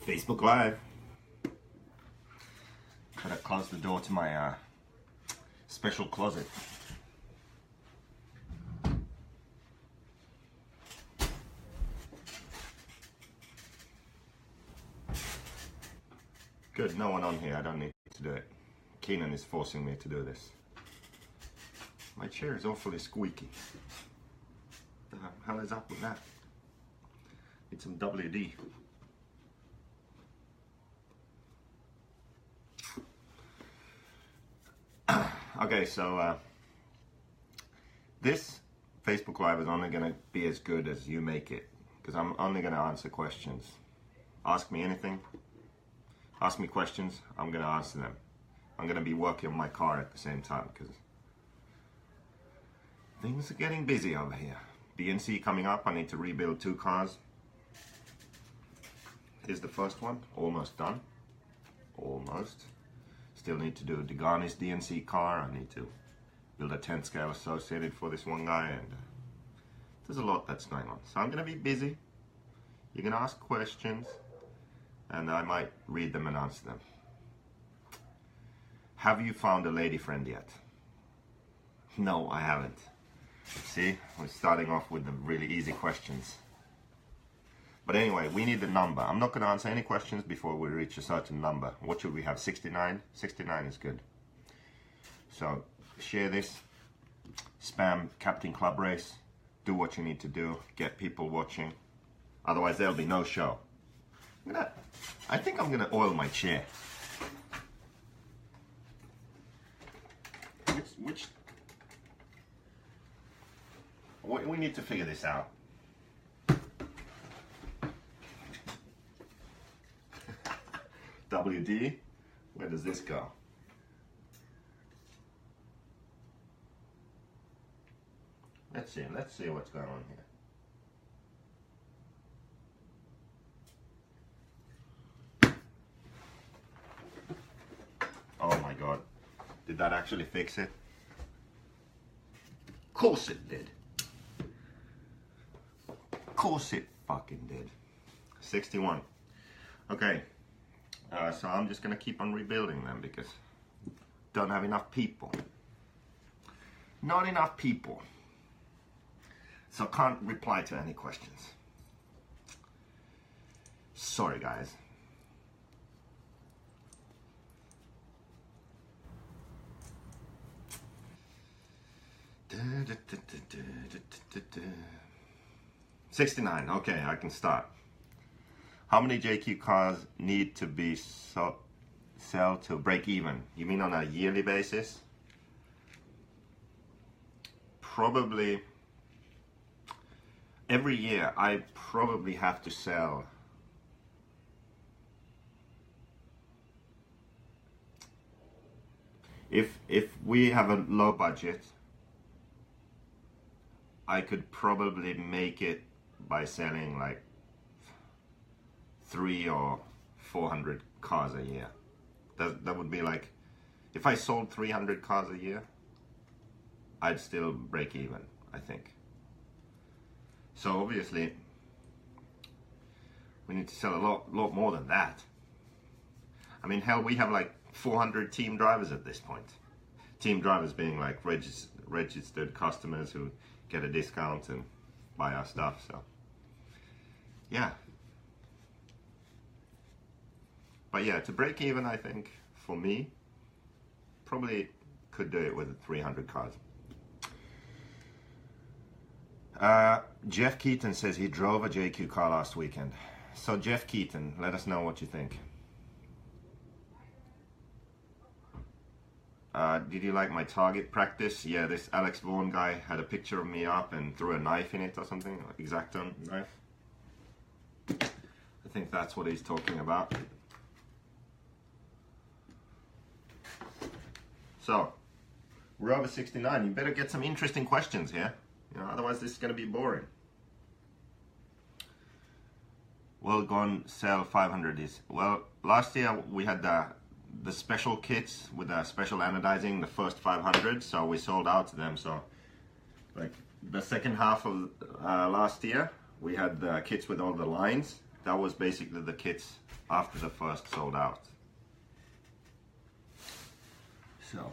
Facebook Live. Gotta close the door to my special closet. Good, no one on here. I don't need to do it. Keenan is forcing me to do this. My chair is awfully squeaky. What the hell is up with that? Need some WD. Okay, so this Facebook Live is only going to be as good as you make it, because I'm only going to answer questions. Ask me anything. Ask me questions. I'm going to answer them. I'm going to be working on my car at the same time, because things are getting busy over here. BNC coming up. I need to rebuild 2 cars. Here's the first one. Almost done. Almost. Still need to do Degani's DNC car. I need to build a 10 scale associated for this one guy, and there's a lot that's going on. So I'm going to be busy. You're going to ask questions, and I might read them and answer them. Have you found a lady friend yet? No, I haven't. See, we're starting off with the really easy questions. But anyway, we need the number. I'm not going to answer any questions before we reach a certain number. What should we have? 69? 69 is good. So share this. Spam Captain Club Race. Do what you need to do. Get people watching. Otherwise there'll be no show. I think I'm going to oil my chair. We need to figure this out. WD, where does this go? Let's see what's going on here. Oh my god, did that actually fix it? Of course it did. Of course it fucking did. 61. Okay. So I'm just gonna keep on rebuilding them because don't have enough people. Not enough people. So can't reply to any questions. Sorry guys. $69. Okay, I can start. How many JQ cars need to be sell to break even? You mean on a yearly basis? Probably every year I probably have to sell if we have a low budget, I could probably make it by selling like 300 or 400 cars a year. That would be like, if I sold 300 cars a year, I'd still break even, I think. So obviously, we need to sell a lot more than that. I mean, hell, we have like 400 team drivers at this point. Team drivers being like registered customers who get a discount and buy our stuff, so yeah. But yeah, to break even, I think, for me, probably could do it with 300 cars. Jeff Keaton says he drove a JQ car last weekend. So Jeff Keaton, let us know what you think. Did you like my target practice? Yeah, this Alex Vaughan guy had a picture of me up and threw a knife in it or something, like X-Acto knife. I think that's what he's talking about. So, we're over 69. You better get some interesting questions here. You know, otherwise this is going to be boring. Well gone, sell 500 is. Well, last year we had the special kits with the special anodizing, the first 500, so we sold out to them. So, like the second half of last year, we had the kits with all the lines, that was basically the kits after the first sold out. So,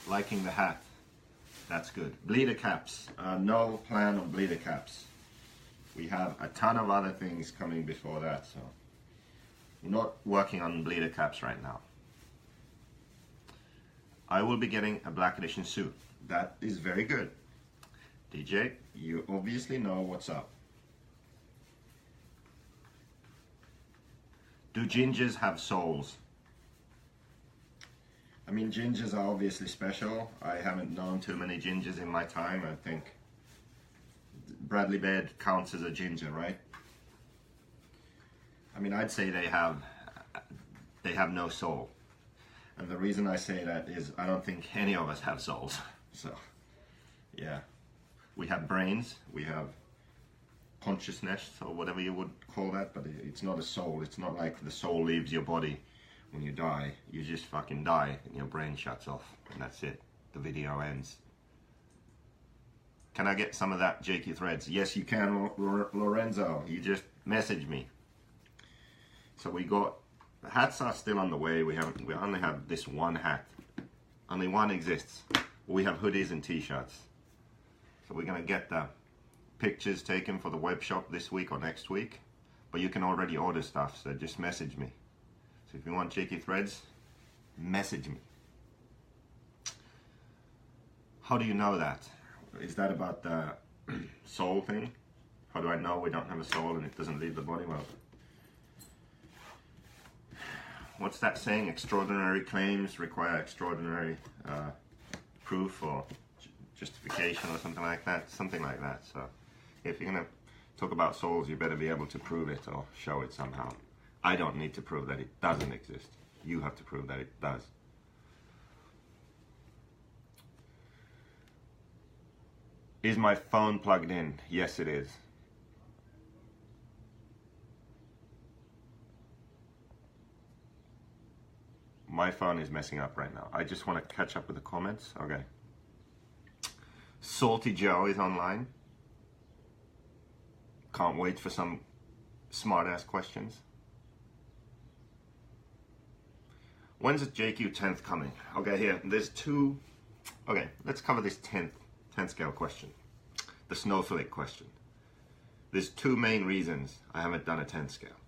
liking the hat, that's good. Bleeder caps, no plan on bleeder caps. We have a ton of other things coming before that, so we're not working on bleeder caps right now. I will be getting a black edition suit. That is very good. DJ, you obviously know what's up. Do gingers have souls? I mean, gingers are obviously special. I haven't known too many gingers in my time. I think Bradley Baird counts as a ginger, right? I mean, I'd say they have no soul. And the reason I say that is I don't think any of us have souls. So, yeah. We have brains, we have consciousness, or whatever you would call that, but it's not a soul. It's not like the soul leaves your body when you die. You just fucking die and your brain shuts off, and that's it. The video ends. Can I get some of that Jakey Threads? Yes, you can, Lorenzo. You just message me. So we got, the hats are still on the way. We only have this one hat. Only one exists. We have hoodies and t-shirts. So we're gonna get the pictures taken for the web shop this week or next week. But you can already order stuff, so just message me. So if you want Jakey Threads, message me. How do you know that? Is that about the soul thing? How do I know we don't have a soul and it doesn't leave the body? Well, what's that saying? Extraordinary claims require extraordinary proof or justification or something like that. Something like that. So if you're going to talk about souls, you better be able to prove it or show it somehow. I don't need to prove that it doesn't exist. You have to prove that it does. Is my phone plugged in? Yes, it is. My phone is messing up right now. I just want to catch up with the comments. Okay. Salty Joe is online. Can't wait for some smart-ass questions. When's the JQ 10th coming? Okay, here, there's two. Okay, let's cover this 10 scale question. The snowflake question. There's two main reasons I haven't done a 10 scale.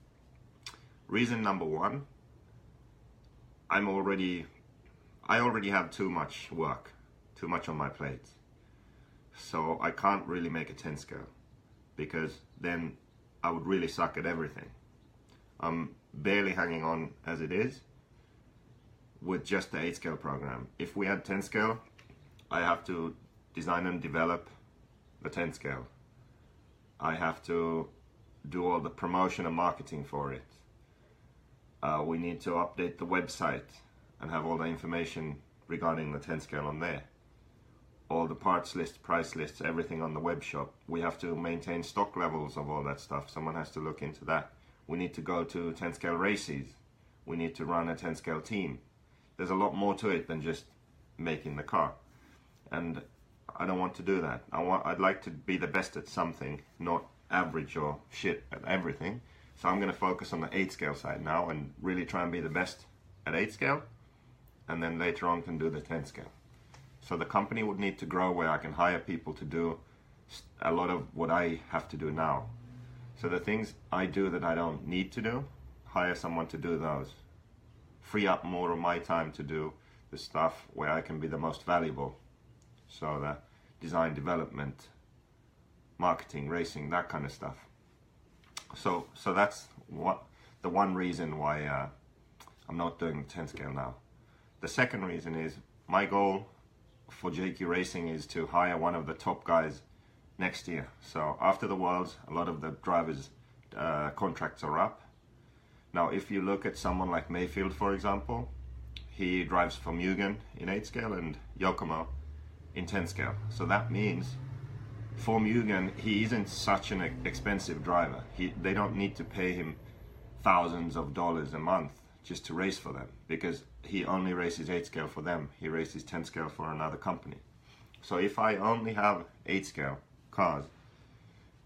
Reason number one, I already have too much work, too much on my plate. So I can't really make a 10 scale because then I would really suck at everything. I'm barely hanging on as it is with just the 8 scale program. If we had 10 scale, I have to design and develop the 10 scale. I have to do all the promotion and marketing for it. We need to update the website and have all the information regarding the 10 scale on there. All the parts lists, price lists, everything on the web shop. We have to maintain stock levels of all that stuff. Someone has to look into that. We need to go to 10 scale races. We need to run a 10 scale team. There's a lot more to it than just making the car. And I don't want to do that. I'd like to be the best at something, not average or shit at everything. So I'm going to focus on the 8 scale side now and really try and be the best at 8 scale. And then later on can do the 10 scale. So the company would need to grow where I can hire people to do a lot of what I have to do now. So the things I do that I don't need to do, hire someone to do those. Free up more of my time to do the stuff where I can be the most valuable. So the design, development, marketing, racing, that kind of stuff. So that's the one reason why I'm not doing the 10 scale now. The second reason is my goal for JQ Racing is to hire one of the top guys next year. So after the Worlds, a lot of the drivers' contracts are up. Now, if you look at someone like Mayfield, for example, he drives for Mugen in 8 scale and Yokomo in 10 scale. So that means for Mugen, he isn't such an expensive driver. They don't need to pay him thousands of dollars a month just to race for them, because he only races 8 scale for them. He races 10 scale for another company. So if I only have 8 scale cars,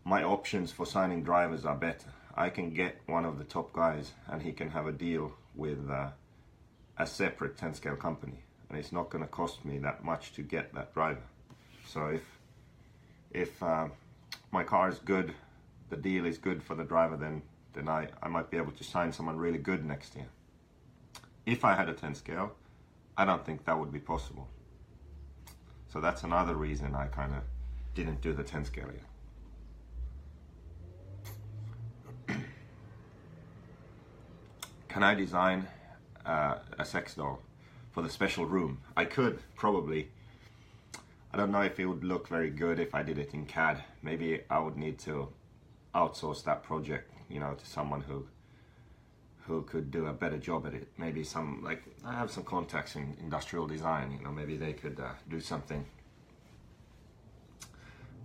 my options for signing drivers are better. I can get one of the top guys and he can have a deal with a separate 10 scale company, and it's not going to cost me that much to get that driver. So if my car is good, the deal is good for the driver, then I might be able to sign someone really good next year. If I had a 10 scale, I don't think that would be possible. So that's another reason I kind of didn't do the 10 scale yet. Can I design a sex doll for the special room? I could, probably. I don't know if it would look very good if I did it in CAD. Maybe I would need to outsource that project, you know, to someone who could do a better job at it. Maybe some, like, I have some contacts in industrial design, you know, maybe they could do something.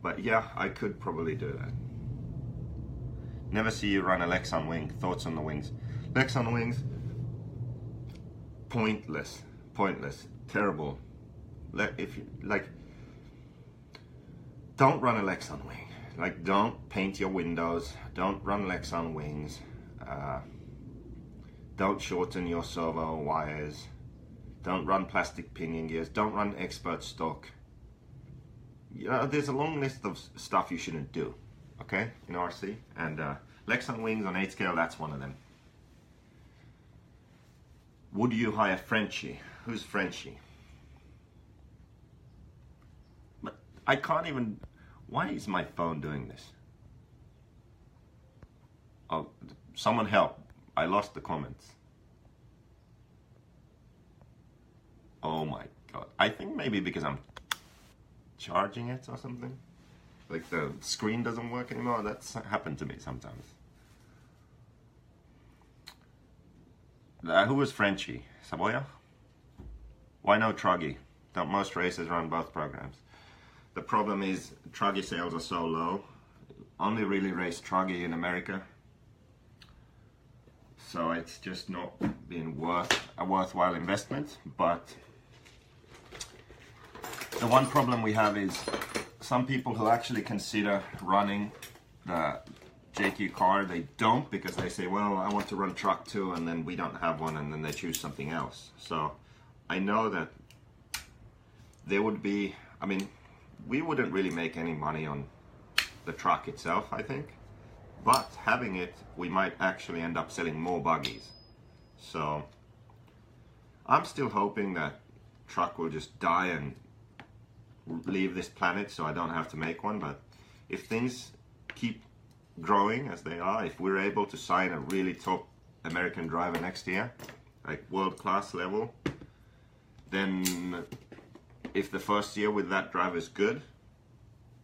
But yeah, I could probably do that. Never see you run a Lexan wing. Thoughts on the wings? Lexan wings, pointless, terrible. If you, like, don't run a Lexan wing. Like, don't paint your windows, don't run Lexan wings, don't shorten your servo wires, don't run plastic pinion gears, don't run expert stock. You know, there's a long list of stuff you shouldn't do, okay, in RC, and Lexan wings on 8 scale, that's one of them. Would you hire Frenchie? Who's Frenchie? But I can't even, why is my phone doing this? Oh, someone help. I lost the comments. Oh my god. I think maybe because I'm charging it or something. Like the screen doesn't work anymore. That's happened to me sometimes. Who was Frenchie? Saboya? Why no Truggy? Don't most racers run both programs? The problem is Truggy sales are so low. Only really race Truggy in America. So it's just not been a worthwhile investment. But the one problem we have is some people who actually consider running the JQ car, they don't, because they say, well, I want to run truck too, and then we don't have one, and then they choose something else. So I know that there would be, I mean, we wouldn't really make any money on the truck itself, I think. But having it, we might actually end up selling more buggies. So I'm still hoping that truck will just die and leave this planet so I don't have to make one. But if things keep growing as they are, if we're able to sign a really top American driver next year, like world-class level, then if the first year with that driver is good,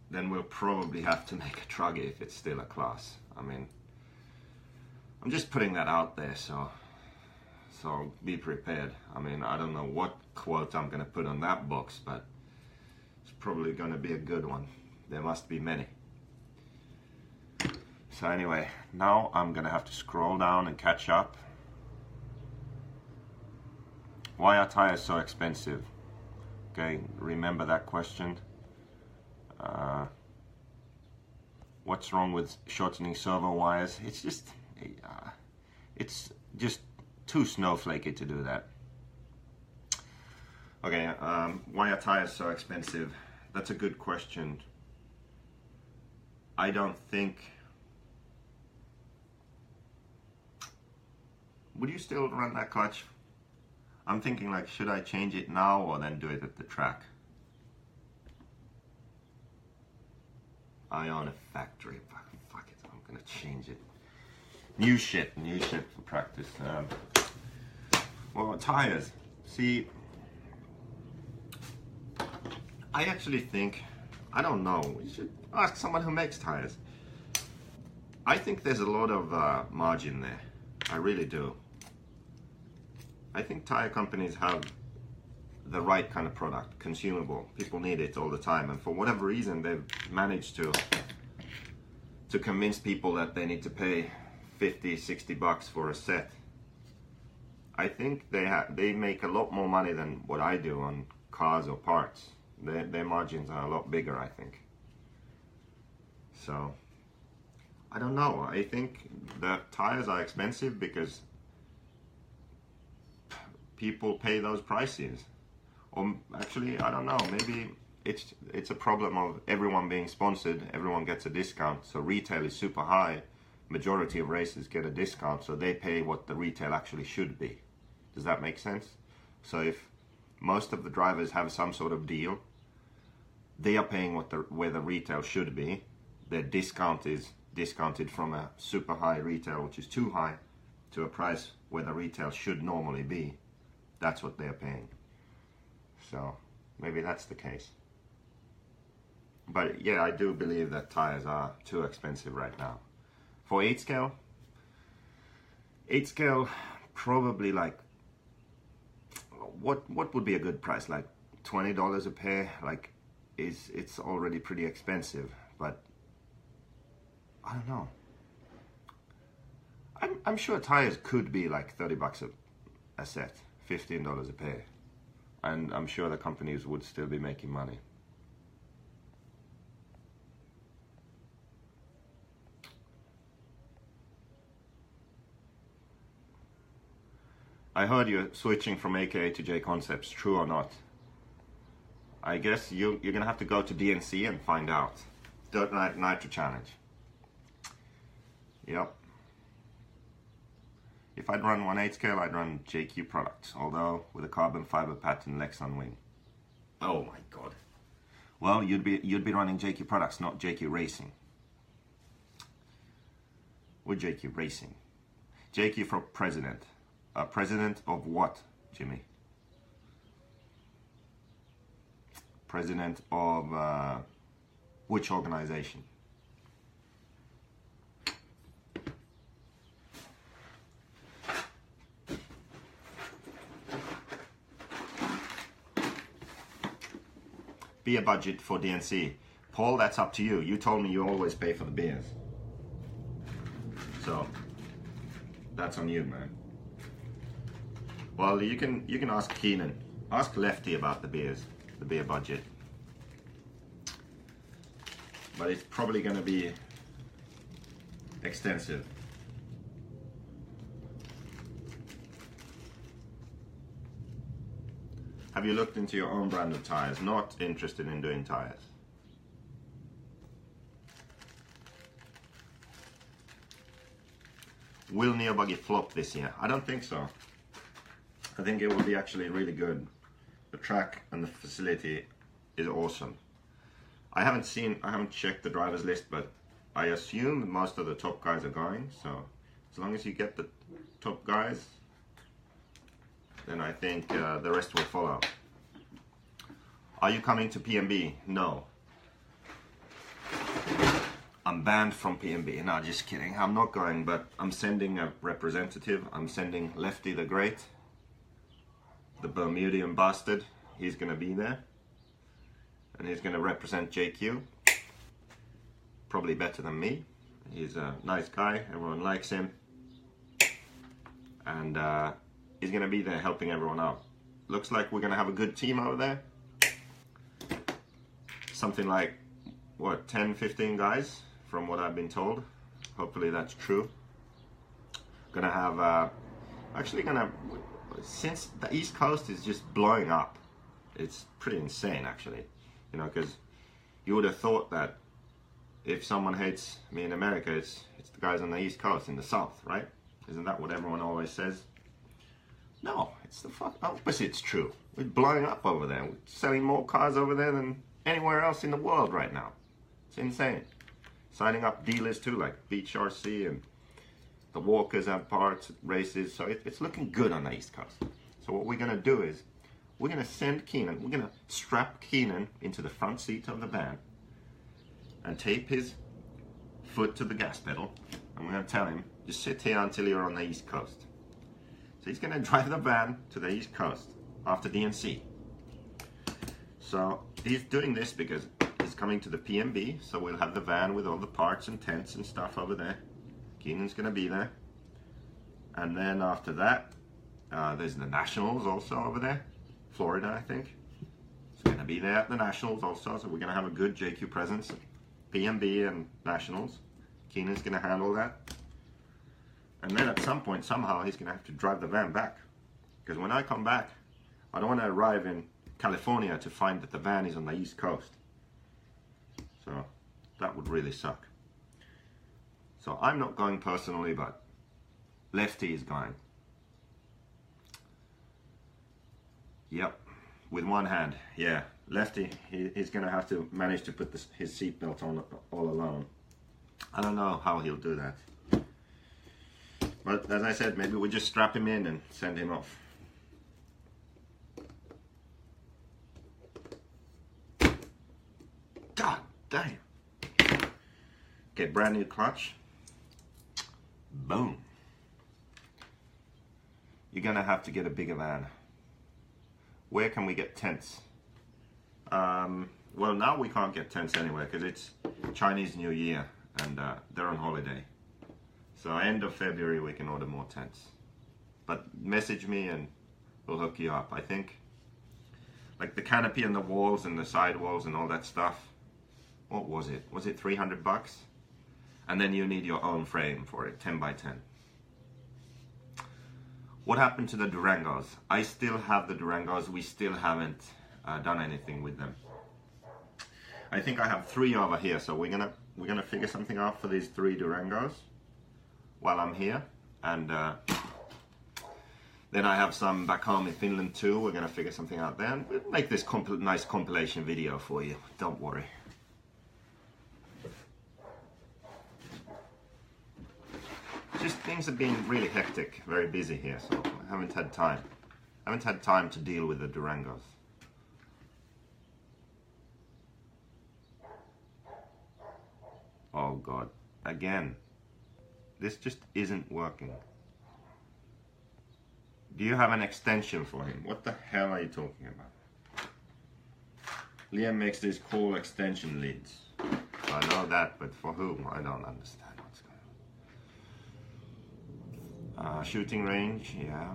then we'll probably have to make a truggy if it's still a class. I mean, I'm just putting that out there, so be prepared. I mean, I don't know what quote I'm gonna put on that box, but it's probably gonna be a good one. There must be many. So anyway, now I'm gonna have to scroll down and catch up. Why are tires so expensive? Okay, remember that question. What's wrong with shortening servo wires? It's just too snowflakey to do that. Okay, why are tires so expensive? That's a good question. I don't think... Would you still run that clutch? I'm thinking, like, should I change it now or then do it at the track? I own a factory. Fuck it, I'm gonna change it. New shit for practice. Well, tires. See, I actually think, I don't know, we should ask someone who makes tires. I think there's a lot of margin there. I really do. I think tire companies have the right kind of product, consumable. People need it all the time, and for whatever reason they've managed to convince people that they need to pay 50, 60 bucks for a set. I think they make a lot more money than what I do on cars or parts. Their margins are a lot bigger, I think. So I don't know. I think the tires are expensive because people pay those prices. Or actually, I don't know, maybe it's a problem of everyone being sponsored, everyone gets a discount, so retail is super high, majority of races get a discount, so they pay what the retail actually should be. Does that make sense? So if most of the drivers have some sort of deal, they are paying where the retail should be. Their discount is discounted from a super high retail, which is too high, to a price where the retail should normally be. That's what they're paying. So maybe that's the case. But yeah, I do believe that tires are too expensive right now. For 8 scale, probably like, what would be a good price? Like $20 a pair? Like, it's already pretty expensive, but I don't know. I'm sure tires could be like 30 bucks a set, $15 a pair. And I'm sure the companies would still be making money. I heard you're switching from AKA to J Concepts, true or not? I guess you're gonna have to go to DNC and find out. Dirt Nitro Challenge. Yep. If I'd run 1/8 scale, I'd run JQ products, although with a carbon fiber pattern Lexan wing. Oh my god. Well, you'd be running JQ products, not JQ Racing. Or JQ Racing. JQ for president. President of what, Jimmy? President of which organization? Beer budget for DNC. Paul, that's up to you. You told me you always pay for the beers. So, that's on you, man. Well, you can ask Keenan. Ask Lefty about the beers, the beer budget. But it's probably going to be extensive. Have you looked into your own brand of tires? Not interested in doing tires. Will Neo Buggy flop this year? I don't think so. I think it will be actually really good. The track and the facility is awesome. I haven't checked the drivers list, but I assume most of the top guys are going. So as long as you get the top guys, then I think the rest will follow. Are you coming to PMB? No. I'm banned from PMB. No, just kidding. I'm not going, but I'm sending a representative. I'm sending Lefty the Great, the Bermudian bastard. He's going to be there. And he's going to represent JQ. Probably better than me. He's a nice guy. Everyone likes him. And he's going to be there helping everyone out. Looks like we're going to have a good team over there. Something like, what, 10, 15 guys from what I've been told. Hopefully that's true. Gonna have, since the East Coast is just blowing up, it's pretty insane actually. You know, because you would have thought that if someone hates me in America, it's the guys on the East Coast, in the South, right? Isn't that what everyone always says? No, it's the fuck opposite. It's true. We're blowing up over there. We're selling more cars over there than anywhere else in the world right now. It's insane. Signing up dealers too, like Beach RC, and the Walkers have parts, races. So it's looking good on the East Coast. So what we're going to do is, we're going to send Keenan, we're going to strap Keenan into the front seat of the van and tape his foot to the gas pedal. And we're going to tell him, just sit here until you're on the East Coast. So he's going to drive the van to the East Coast after DNC. So he's doing this because he's coming to the PMB, so we'll have the van with all the parts and tents and stuff over there. Keenan's going to be there. And then after that, there's the Nationals also over there. Florida, I think. It's going to be there at the Nationals also, so we're going to have a good JQ presence. PMB and Nationals. Keenan's gonna handle that. And then at some point, somehow, he's gonna have to drive the van back. Because when I come back, I don't wanna arrive in California to find that the van is on the East Coast. So that would really suck. So I'm not going personally, but Lefty is going. Yep, with one hand, yeah. Lefty, he's gonna have to manage to put his seatbelt on all alone. I don't know how he'll do that. But as I said, maybe we just strap him in and send him off. God damn. Okay, brand new clutch. Boom. You're gonna have to get a bigger van. Where can we get tents? Well, now we can't get tents anywhere because it's Chinese New Year and they're on holiday. So end of February we can order more tents. But message me and we'll hook you up. I think like the canopy and the walls and the side walls and all that stuff. What was it? Was it 300 bucks? And then you need your own frame for it, 10 by 10. What happened to the Durangos? I still have the Durangos. We still haven't done anything with them. I think I have 3 over here, so we're gonna figure something out for these 3 Durangos while I'm here, and then I have some back home in Finland too. We're gonna figure something out then. We'll make this nice compilation video for you. Don't worry. Just things have been really hectic, very busy here, so I haven't had time. I haven't had time to deal with the Durangos. Oh God, again, this just isn't working. Do you have an extension for him? What the hell are you talking about? Liam makes these cool extension leads. I know that, but for whom? I don't understand what's going on. Shooting range, yeah.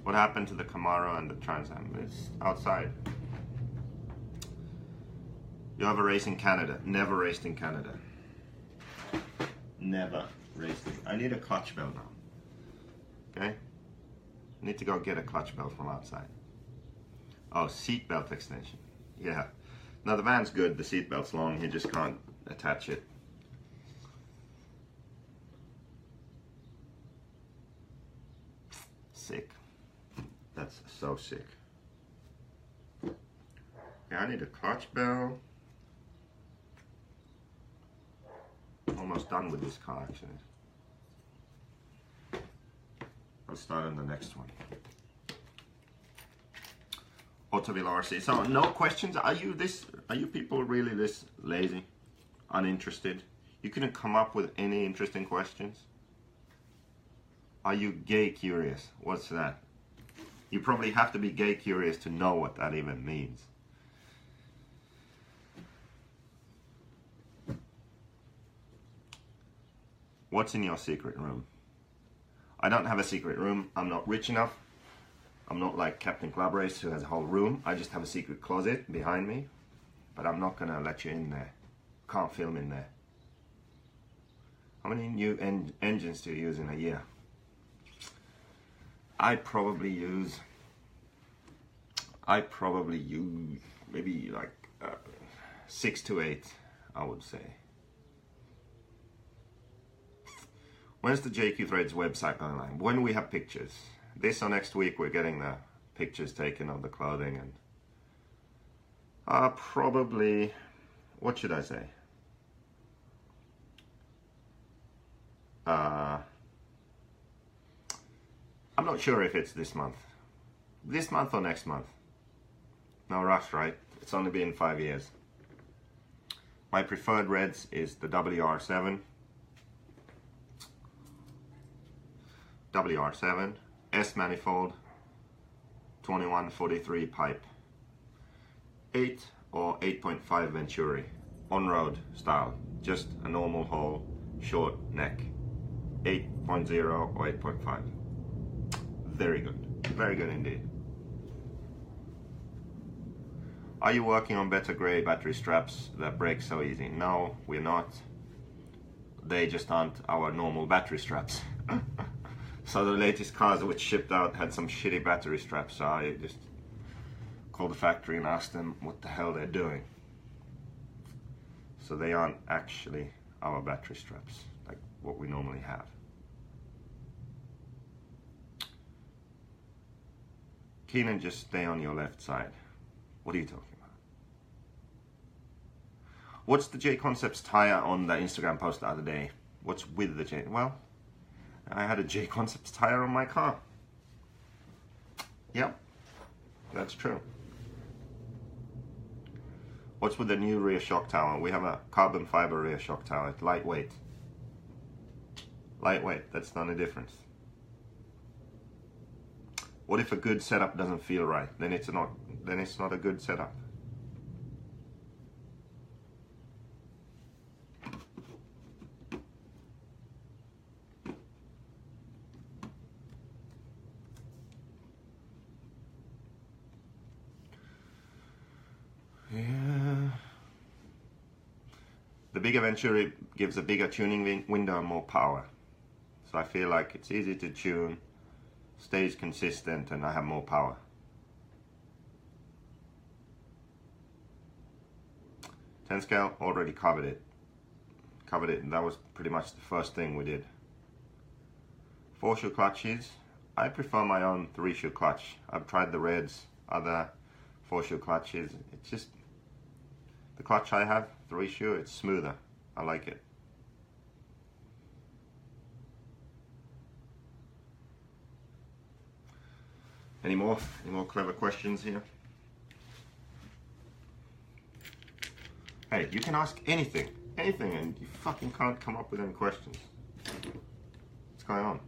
What happened to the Camaro and the Trans Am? It's outside. You have a race in Canada. Never raced in Canada. Never raced it. I need a clutch belt now. Okay? I need to go get a clutch belt from outside. Oh, seat belt extension. Yeah. Now the van's good. The seat belt's long. You just can't attach it. Sick. That's so sick. Yeah, I need a clutch belt. Almost done with this car actually. I'll start on the next one. Ottaville RC. So no questions. Are you people really this lazy? Uninterested? You couldn't come up with any interesting questions? Are you gay curious? What's that? You probably have to be gay curious to know what that even means. What's in your secret room? I don't have a secret room. I'm not rich enough. I'm not like Captain Clubrace who has a whole room. I just have a secret closet behind me. But I'm not gonna let you in there. Can't film in there. How many new engines do you use in a year? I probably use maybe like 6 to 8, I would say. When's the JQ Threads website going live? When we have pictures. This or next week we're getting the pictures taken of the clothing and probably, what should I say? I'm not sure if it's this month. This month or next month. No rush, right? It's only been 5 years. My preferred reds is the WR7. WR7, S manifold, 2143 pipe, 8 or 8.5 Venturi, on-road style, just a normal hole, short neck, 8.0 or 8.5. Very good indeed. Are you working on better grey battery straps that break so easy? No, we're not. they just aren't our normal battery straps. So the latest cars which shipped out had some shitty battery straps, so I just called the factory and asked them what the hell they're doing. So they aren't actually our battery straps, like what we normally have. Keenan, just stay on your left side. What are you talking about? What's the J Concepts tire on the Instagram post the other day? What's with the J? Well, I had a J Concepts tire on my car. Yep, that's true. What's with the new rear shock tower? We have a carbon fiber rear shock tower. It's lightweight. Lightweight, that's the only difference. What if a good setup doesn't feel right? Then it's not a good setup. Yeah. The bigger Venturi gives a bigger tuning window and more power. So I feel like it's easy to tune, stays consistent, and I have more power. Ten scale, already covered it, and that was pretty much the first thing we did. 4-shoe clutches, I prefer my own 3-shoe clutch. I've tried the Reds, other 4-shoe clutches. It's just, the clutch I have, 3-shoe, it's smoother. I like it. Any more clever questions here? Hey, you can ask anything, and you fucking can't come up with any questions. What's going on?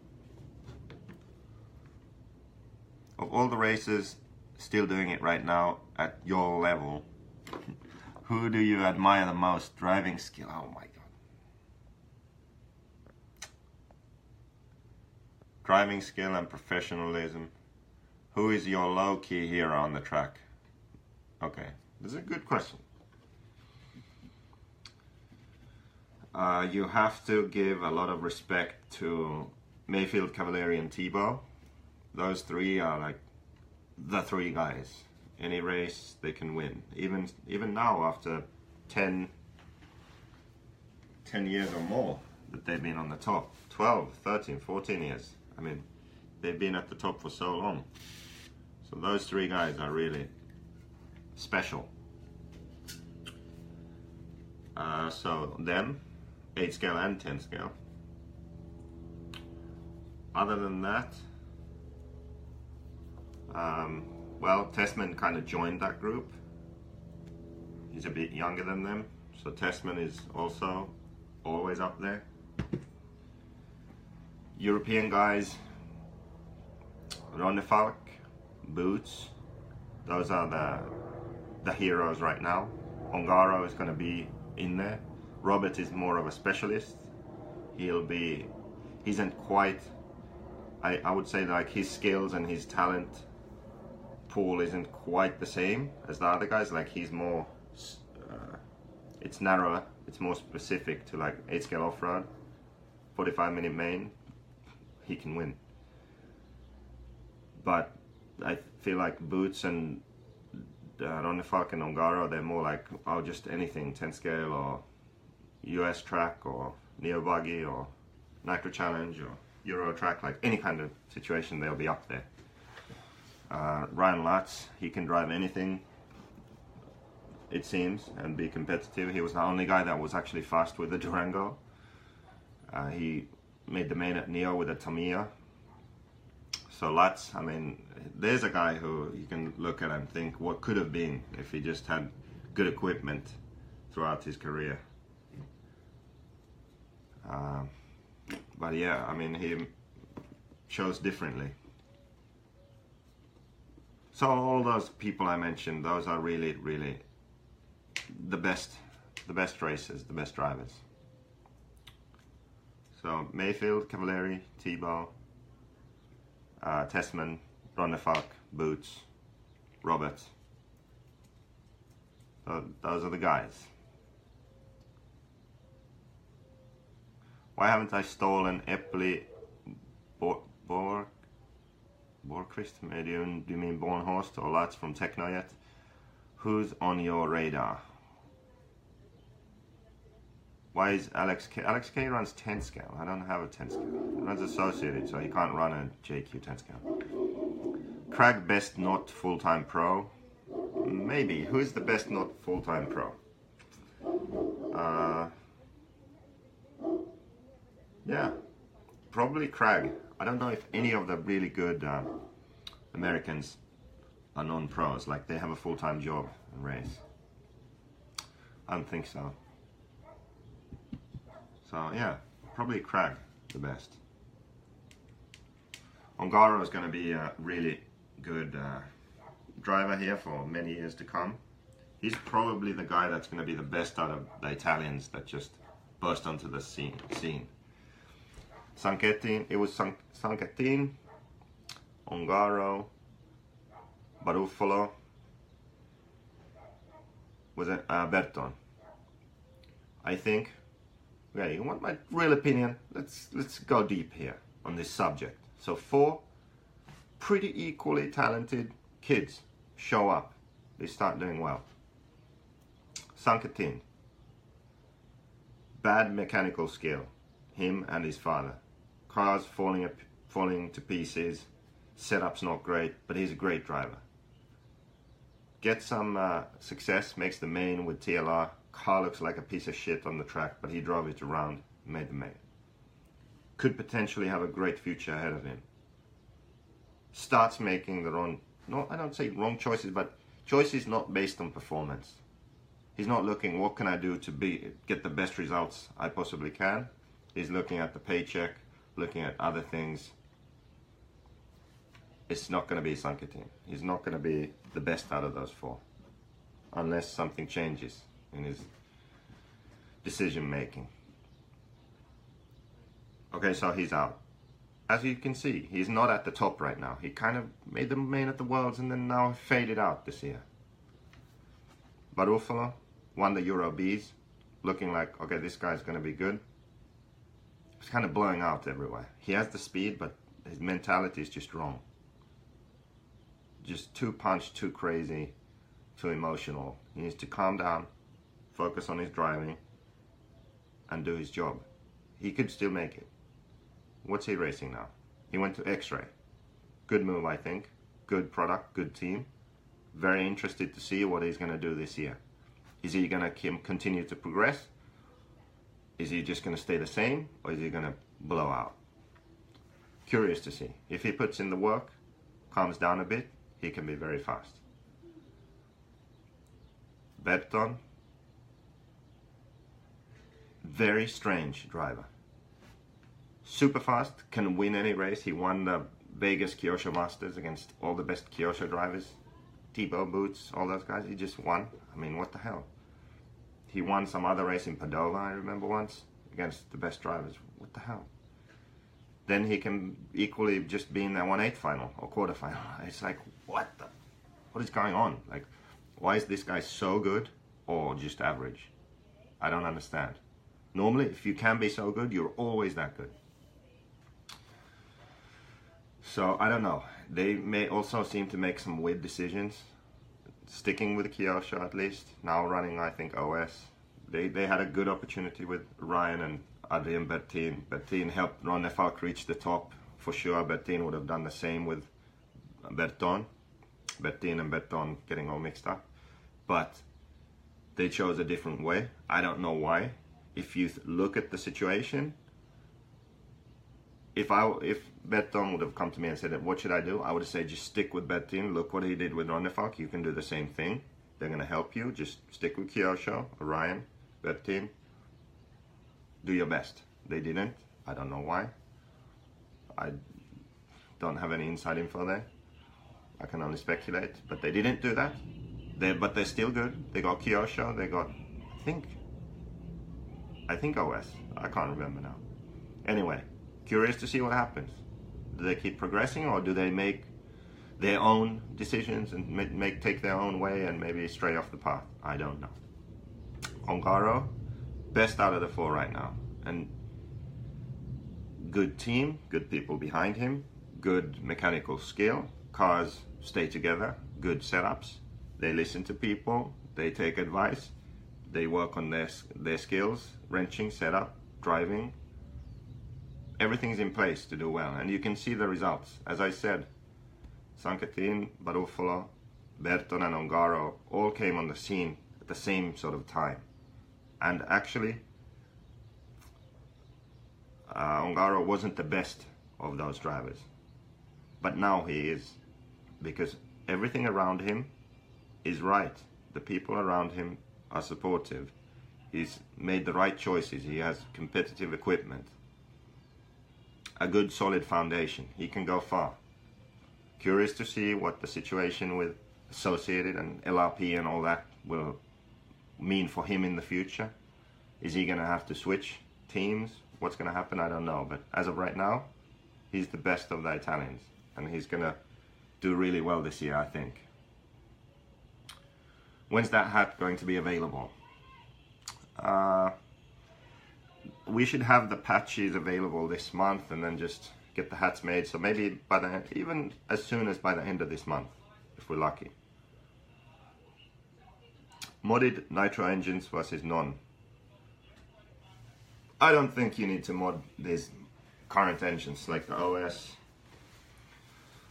Of all the racers still doing it right now at your level, who do you admire the most? Driving skill, oh my god. Driving skill and professionalism. Who is your low-key hero on the track? Okay, this is a good question. You have to give a lot of respect to Mayfield, Cavalieri, and Tebow. Those three are like the three guys. Any race they can win. Even now, after 10 years or more that they've been on the top. 12, 13, 14 years. I mean, they've been at the top for so long. So those three guys are really special. So them, 8 scale and 10 scale. Other than that, well, Tessman kind of joined that group. He's a bit younger than them, so Tessman is also always up there. European guys, Ronnefalk, Boots, those are the heroes right now. Ongaro is going to be in there. Robert is more of a specialist. He isn't quite, I would say, like his skills and his talent pool isn't quite the same as the other guys. Like he's more, it's narrower, it's more specific to like 8 scale off-road, 45-minute main, he can win. But I feel like Boots and Ronnefalk and Ongaro, they're more like, oh, just anything, 10 scale or US track or Neo Buggy or Nitro Challenge or Euro track, like any kind of situation, they'll be up there. Ryan Lutz, he can drive anything, it seems, and be competitive. He was the only guy that was actually fast with the Durango. He made the main at Neo with a Tamiya. So Lutz, I mean, there's a guy who you can look at and think what could have been if he just had good equipment throughout his career. But yeah, I mean, he chose differently. So all those people I mentioned, those are really, really the best racers, the best drivers. So Mayfield, Cavalieri, Tebow, Tessman, Ronnefalk, Boots, Robert. So those are the guys. Why haven't I stolen Eppli Borkrist? Do you mean Bornhorst or Lats from Techno yet? Who's on your radar? Why is Alex K? Alex K runs 10 scale. I don't have a 10 scale. He runs associated, so he can't run a JQ 10 scale. Craig best not full-time pro. Maybe. Who's the best not full-time pro? Yeah, probably Craig. I don't know if any of the really good Americans are non-pros, like they have a full-time job and race. I don't think so. So yeah, probably Craig the best. Ongaro is going to be a really good driver here for many years to come. He's probably the guy that's going to be the best out of the Italians that just burst onto the scene. Sankettin, it was Sankettin, Ongaro, Baruffolo, was it Berton? I think. Okay, you want my real opinion? Let's go deep here on this subject. So 4 pretty equally talented kids show up. They start doing well. Sankettin, bad mechanical skill, him and his father. Cars falling to pieces, setup's not great, but he's a great driver. Gets some success, makes the main with TLR. Car looks like a piece of shit on the track, but he drove it around, made the main. Could potentially have a great future ahead of him. Starts making the wrong, no, I don't say wrong choices, but choices not based on performance. He's not looking, what can I do to get the best results I possibly can. He's looking at the paycheck, looking at other things. It's not going to be Sankettin. He's not going to be the best out of those 4. Unless something changes in his decision making. Okay, so he's out. As you can see, he's not at the top right now. He kind of made the main at the Worlds and then now faded out this year. Baruffolo won the Euro Bs, looking like, okay, this guy's going to be good. He's kind of blowing out everywhere. He has the speed, but his mentality is just wrong. Just too punched, too crazy, too emotional. He needs to calm down, focus on his driving, and do his job. He could still make it. What's he racing now? He went to X-Ray. Good move, I think. Good product, good team. Very interested to see what he's going to do this year. Is he going to continue to progress? Is he just going to stay the same, or is he going to blow out? Curious to see. If he puts in the work, calms down a bit, he can be very fast. Berton, very strange driver. Super fast, can win any race. He won the Vegas Kyosho Masters against all the best Kyosho drivers. Tebow, Boots, all those guys, he just won. I mean, what the hell? He won some other race in Padova, I remember once, against the best drivers. What the hell? Then he can equally just be in that 1/8 final or quarterfinal. It's like, what is going on? Like, why is this guy so good or just average? I don't understand. Normally, if you can be so good, you're always that good. So, I don't know. They may also seem to make some weird decisions. Sticking with Kyosho at least. Now running, I think, OS. They had a good opportunity with Ryan and Adrien Bertin. Bertin helped Ron Falk reach the top. For sure, Bertin would have done the same with Berton. Bertin and Berton getting all mixed up. But they chose a different way. I don't know why. If you look at the situation, if Berton would have come to me and said, what should I do? I would have said, just stick with Bertin. Look what he did with Ron Falk. You can do the same thing. They're going to help you. Just stick with Kyosho, Ryan, Bertin. Do your best. They didn't. I don't know why. I don't have any inside info there. I can only speculate. But they didn't do that. But they're still good. They got Kyosho. They got, I think OS. I can't remember now. Anyway, curious to see what happens. Do they keep progressing, or do they make their own decisions and take their own way and maybe stray off the path? I don't know. Ongaro, best out of the 4 right now. And good team, good people behind him, good mechanical skill, cars stay together, good setups, they listen to people, they take advice, they work on their skills, wrenching, setup, driving. Everything's in place to do well, and you can see the results. As I said, Sankatin, Barufalo, Berton and Ongaro all came on the scene at the same sort of time. And actually, Ongaro wasn't the best of those drivers. But now he is, because everything around him is right. The people around him are supportive. He's made the right choices. He has competitive equipment. A good solid foundation. He can go far. Curious to see what the situation with Associated and LRP and all that will mean for him in the future. Is he going to have to switch teams? What's going to happen? I don't know. But as of right now, he's the best of the Italians. And he's going to do really well this year, I think. When's that hat going to be available? We should have the patches available this month and then just get the hats made. So maybe by the even as soon as by the end of this month, if we're lucky. Modded nitro engines versus non. I don't think you need to mod these current engines like the OS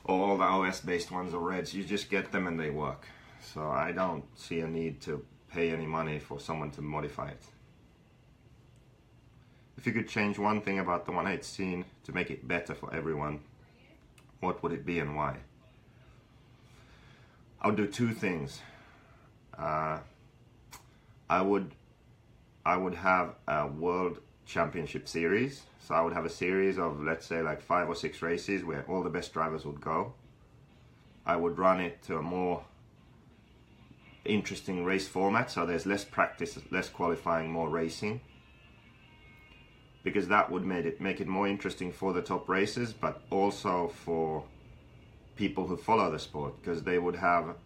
or all the OS based ones or Reds. You just get them and they work. So I don't see a need to pay any money for someone to modify it. If you could change one thing about the 1.8 scene to make it better for everyone, what would it be and why? I would do two things. I would have a World Championship series. So I would have a series of, let's say, like 5 or 6 races where all the best drivers would go. I would run it to a more interesting race format, so there's less practice, less qualifying, more racing. Because that would make it more interesting for the top racers, but also for people who follow the sport, because they would have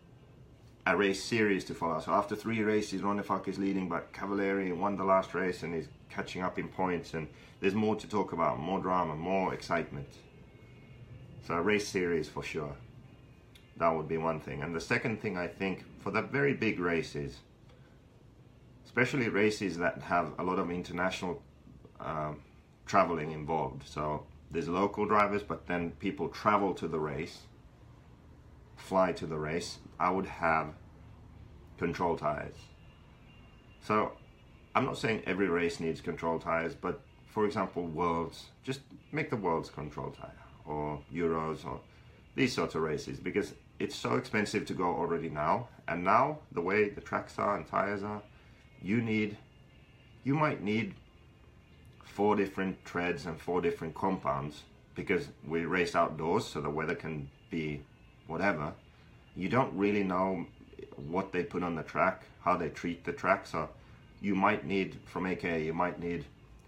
a race series to follow. So after 3 races, Ronefalk is leading, but Cavalieri won the last race and is catching up in points, and there's more to talk about, more drama, more excitement. So a race series for sure. That would be one thing. And the second thing, I think, for the very big races, especially races that have a lot of international traveling involved. So there's local drivers, but then people travel to the race, fly to the race. I would have control tires. So I'm not saying every race needs control tires, but for example, Worlds, just make the Worlds control tire, or Euros, or these sorts of races, because it's so expensive to go already now. And now the way the tracks are and tires are, you might need 4 different treads and 4 different compounds, because we race outdoors, so the weather can be whatever. You don't really know what they put on the track, how they treat the track. So you might need, from AKA, you might need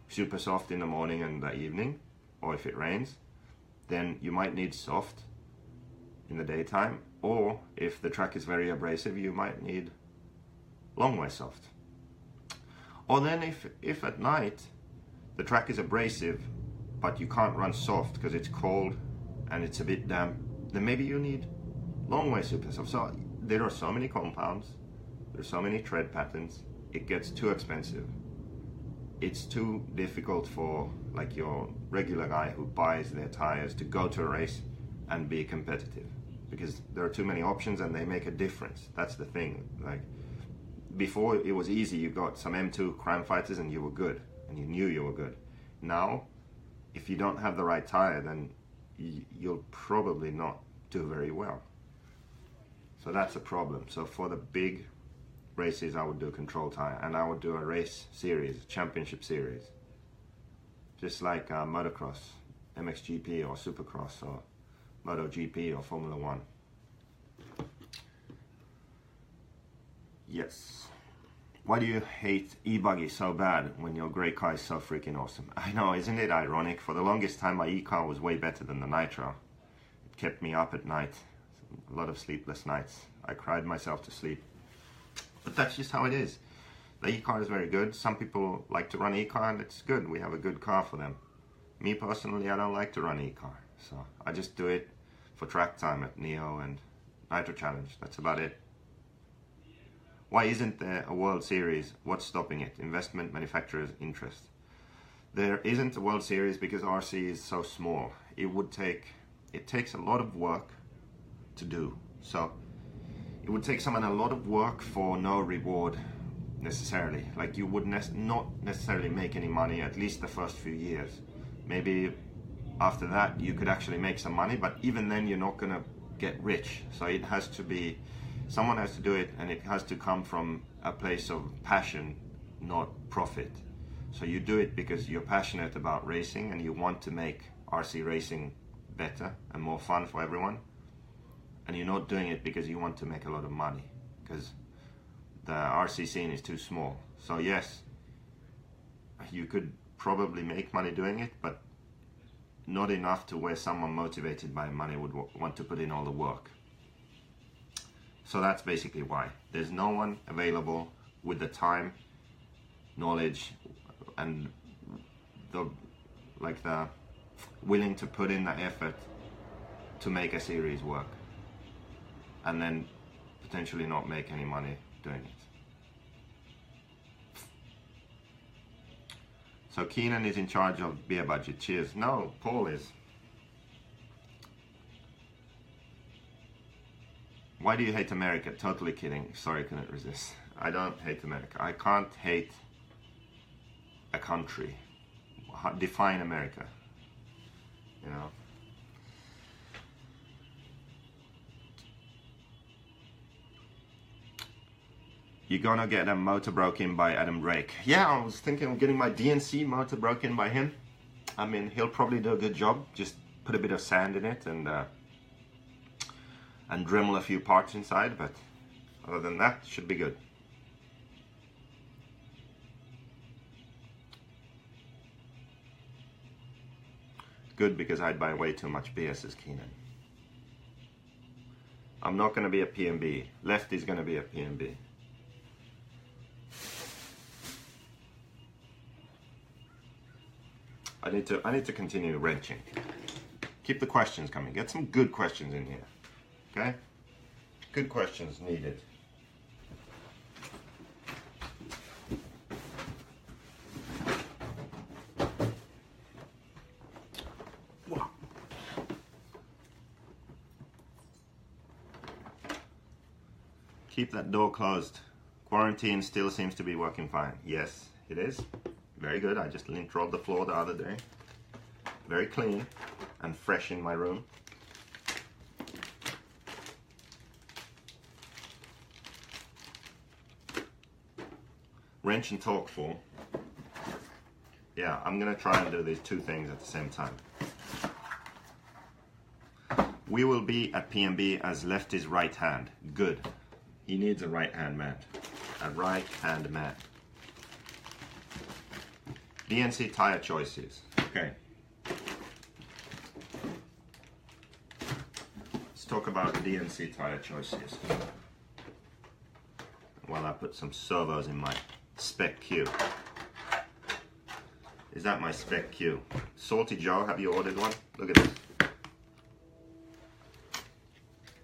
super soft in the morning and the evening, or if it rains, then you might need soft in the daytime, or if the track is very abrasive, you might need long way soft. Or then if at night the track is abrasive, but you can't run soft because it's cold and it's a bit damp, then maybe you need long way super soft. So there are so many compounds, there's so many tread patterns, it gets too expensive. It's too difficult for like your regular guy who buys their tires to go to a race and be competitive, because there are too many options and they make a difference. That's the thing. Like before it was easy, you got some M2 crime fighters and you were good, and you knew you were good. Now, if you don't have the right tire, then you'll probably not do very well. So that's a problem. So for the big races, I would do a control tire, and I would do a race series, championship series, just like motocross, MXGP or Supercross or MotoGP or Formula 1. Yes. Why do you hate e-buggy so bad when your grey car is so freaking awesome? I know, isn't it ironic? For the longest time my e-car was way better than the Nitro. It kept me up at night. A lot of sleepless nights. I cried myself to sleep. But that's just how it is. The e-car is very good. Some people like to run e-car and it's good. We have a good car for them. Me personally, I don't like to run e-car, so I just do it for track time at Neo and Nitro Challenge. That's about it. Why isn't there a World Series? What's stopping it? Investment, manufacturers, interest. There isn't a World Series because RC is so small. It takes a lot of work to do. So it would take someone a lot of work for no reward necessarily. Like you would not necessarily make any money, at least the first few years. Maybe after that you could actually make some money, but even then you're not gonna get rich. So it has to be, someone has to do it, and it has to come from a place of passion, not profit. So you do it because you're passionate about racing and you want to make RC racing better and more fun for everyone. And you're not doing it because you want to make a lot of money, because the RC scene is too small. So yes, you could probably make money doing it, but not enough to where someone motivated by money would want to put in all the work. So that's basically why. There's no one available with the time, knowledge, and the willing to put in the effort to make a series work, and then potentially not make any money doing it. So Keenan is in charge of beer budget. Cheers. No, Paul is. Why do you hate America? Totally kidding. Sorry, couldn't resist. I don't hate America. I can't hate a country. Define America. You know. You're gonna get a motor broken by Adam Drake. Yeah, I was thinking of getting my DNC motor broken by him. I mean, he'll probably do a good job. Just put a bit of sand in it and Dremel a few parts inside, but other than that, should be good. Good, because I'd buy way too much beer, says Keenan. I'm not gonna be a PMB. Lefty's gonna be a PMB. I need to continue wrenching. Keep the questions coming. Get some good questions in here. Okay? Good questions needed. Wow. Keep that door closed. Quarantine still seems to be working fine. Yes, it is. Very good. I just lint rolled the floor the other day. Very clean and fresh in my room. Wrench and talk for. Yeah, I'm gonna try and do these two things at the same time. We will be at PMB as Lefty's right hand. Good. He needs a right hand man. A right hand man. DNC tire choices. Okay. Let's talk about DNC tire choices. While I put some servos in my Spec Q. Is that my Spec Q? Salty Joe, have you ordered one? Look at this.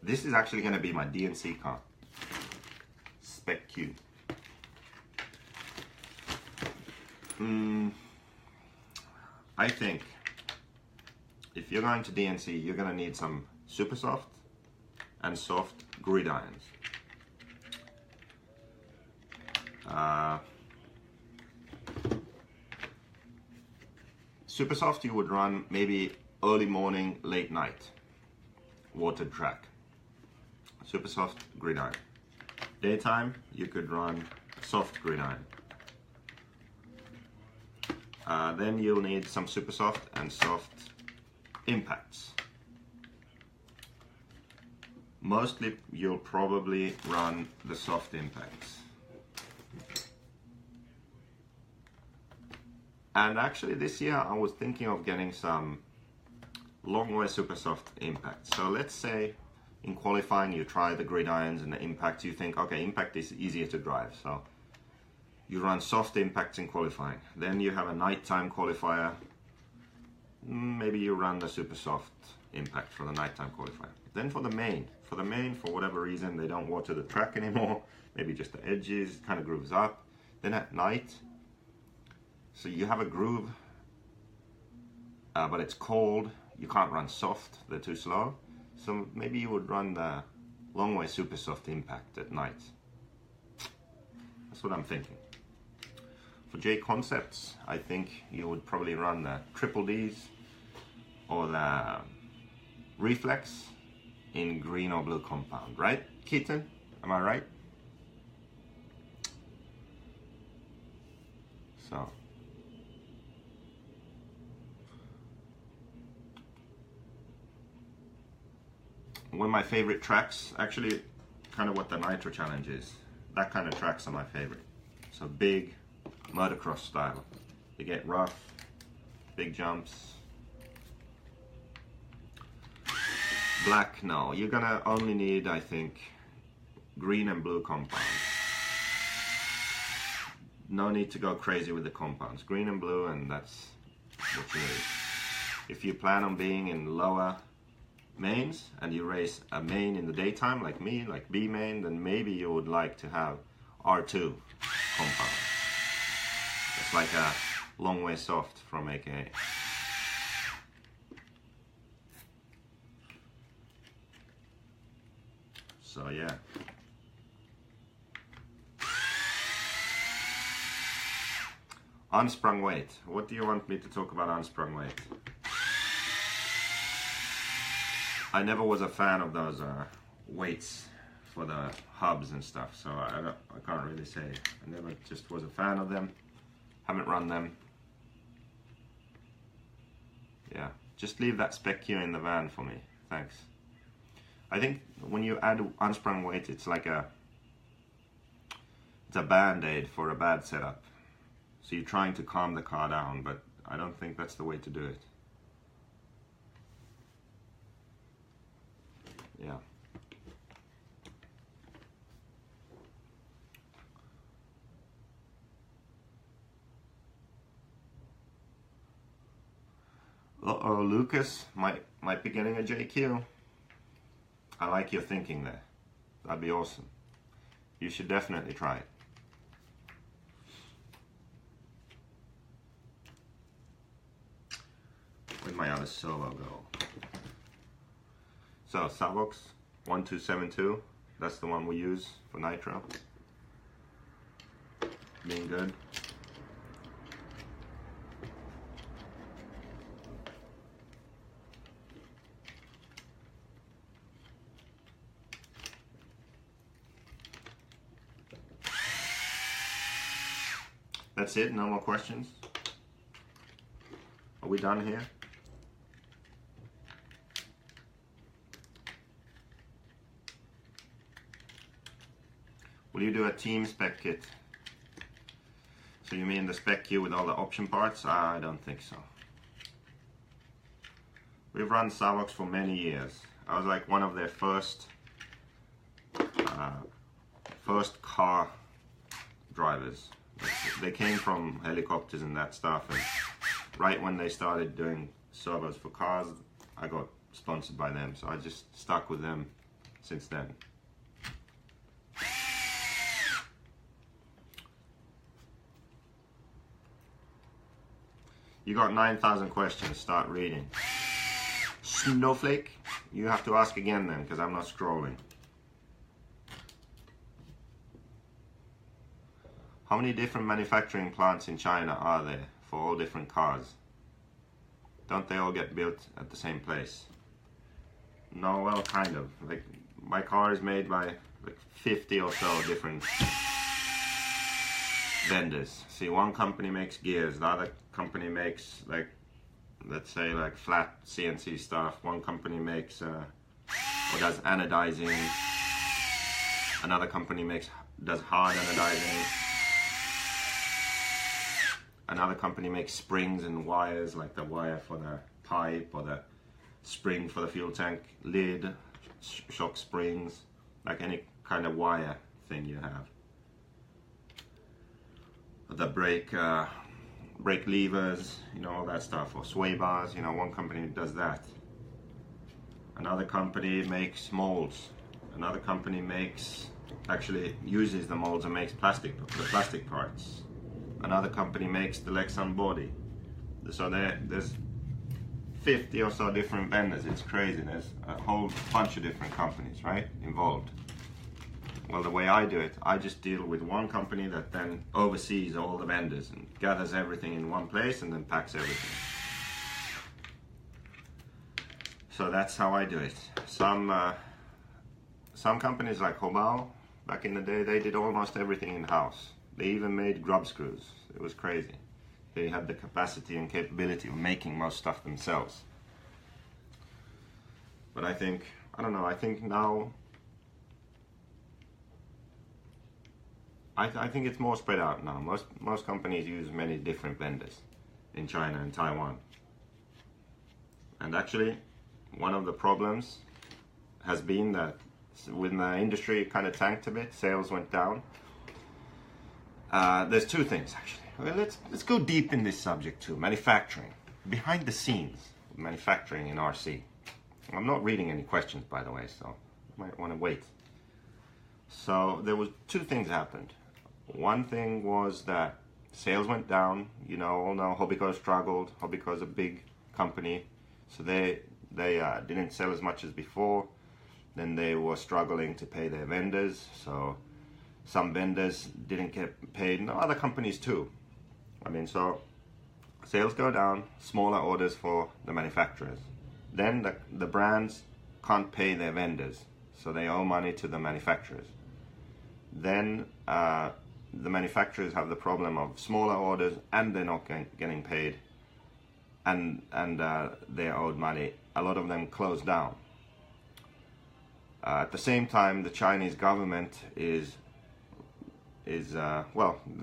This is actually going to be my DNC car. Spec Q. I think if you're going to DNC, you're going to need some super soft and soft gridirons. Super soft you would run maybe early morning, late night, watered track. Super soft gridiron. Daytime you could run soft gridiron. Then you'll need some super soft and soft impacts. Mostly you'll probably run the soft impacts. And actually this year I was thinking of getting some long way super soft impacts. So let's say in qualifying you try the gridirons and the impact, you think, okay, impact is easier to drive. So you run soft impacts in qualifying. Then you have a nighttime qualifier maybe you run the super soft impact for the nighttime qualifier. Then for the main, for whatever reason, they don't water the track anymore. Maybe just the edges, kind of grooves up. Then at night, so you have a groove, but it's cold. You can't run soft, they're too slow. So maybe you would run the long way super soft impact at night. That's what I'm thinking. For J Concepts, I think you would probably run the triple Ds or the Reflex in green or blue compound, right, Keaton? Am I right? So, one of my favorite tracks, actually kind of what the Nitro Challenge is, that kind of tracks are my favorite. So big, motocross style. They get rough, big jumps. Black, no. You're gonna only need, I think, green and blue compounds. No need to go crazy with the compounds. Green and blue, and that's what you need. If you plan on being in lower mains and you race a main in the daytime, like me, like B main, then maybe you would like to have R2 compound. It's like a long way soft from AKA. So yeah. Unsprung weight. What do you want me to talk about unsprung weight? I never was a fan of those weights for the hubs and stuff, so I can't really say. I never just was a fan of them. Haven't run them. Yeah, just leave that spec here in the van for me. Thanks. I think when you add unsprung weight, it's like it's a band-aid for a bad setup. So you're trying to calm the car down, but I don't think that's the way to do it. Yeah. Uh-oh, Lucas might be getting a JQ. I like your thinking there. That'd be awesome. You should definitely try it. Where'd my other solo go? So, Savox 1272. That's the one we use for Nitro. Being good. That's it, no more questions? Are we done here? Will you do a team spec kit? So you mean the spec queue with all the option parts? I don't think so. We've run Savox for many years. I was like one of their first car drivers. They came from helicopters and that stuff, and right when they started doing servos for cars, I got sponsored by them, so I just stuck with them since then. You got 9,000 questions, start reading. Snowflake, you have to ask again then, because I'm not scrolling. How many different manufacturing plants in China are there for all different cars? Don't they all get built at the same place? No, well, kind of. Like, my car is made by like 50 or so different vendors. See, one company makes gears, the other company makes, like, let's say, like flat CNC stuff. One company makes or does anodizing. Another company does hard anodizing. Another company makes springs and wires, like the wire for the pipe or the spring for the fuel tank lid, shock springs, like any kind of wire thing you have. The brake brake levers, you know, all that stuff, or sway bars. You know, one company does that. Another company makes molds. Another company actually uses the molds and makes the plastic parts. Another company makes the Lexan body. So there's 50 or so different vendors. It's crazy. There's a whole bunch of different companies, right, involved. Well, the way I do it, I just deal with one company that then oversees all the vendors and gathers everything in one place and then packs everything. So that's how I do it. Some companies like Hobao, back in the day, they did almost everything in-house. They even made grub screws. It was crazy. They had the capacity and capability of making most stuff themselves. But I think now, I think it's more spread out now. Most companies use many different vendors in China and Taiwan. And actually, one of the problems has been that when the industry kind of tanked a bit, sales went down. There's two things actually. Well, let's go deep in this subject too. Manufacturing, behind the scenes, manufacturing in RC. I'm not reading any questions, by the way, so you might want to wait. So there was two things happened. One thing was that sales went down. You know, all know Hobbico struggled. Hobbico's a big company, so they didn't sell as much as before. Then they were struggling to pay their vendors, so some vendors didn't get paid, and other companies too. I mean, so sales go down, smaller orders for the manufacturers. Then the brands can't pay their vendors, so they owe money to the manufacturers. Then the manufacturers have the problem of smaller orders and they're not getting paid, and they're owed money. A lot of them close down. At the same time, the Chinese government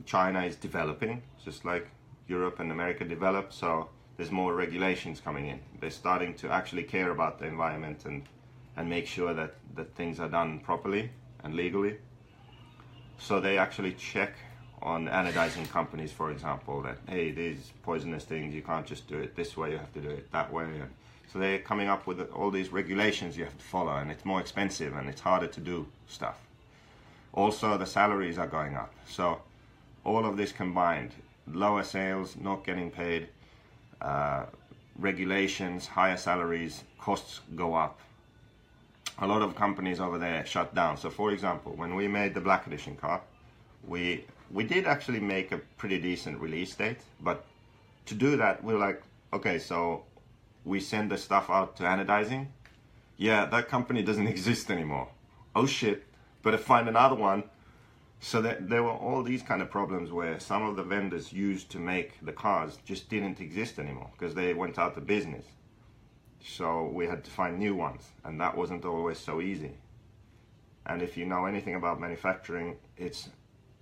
China is developing, just like Europe and America developed, so there's more regulations coming in. They're starting to actually care about the environment and make sure that things are done properly and legally. So they actually check on anodizing companies, for example, that, hey, these poisonous things, you can't just do it this way, you have to do it that way. And so they're coming up with all these regulations you have to follow, and it's more expensive and it's harder to do stuff. Also, the salaries are going up. So all of this combined, lower sales, not getting paid, regulations, higher salaries, costs go up. A lot of companies over there shut down. So for example, when we made the Black Edition car, we did actually make a pretty decent release date, but to do that, we're like, okay, so we send the stuff out to anodizing. Yeah, that company doesn't exist anymore. Oh shit, better find another one. So there were all these kind of problems where some of the vendors used to make the cars just didn't exist anymore because they went out of business. So we had to find new ones, and that wasn't always so easy. And if you know anything about manufacturing, it's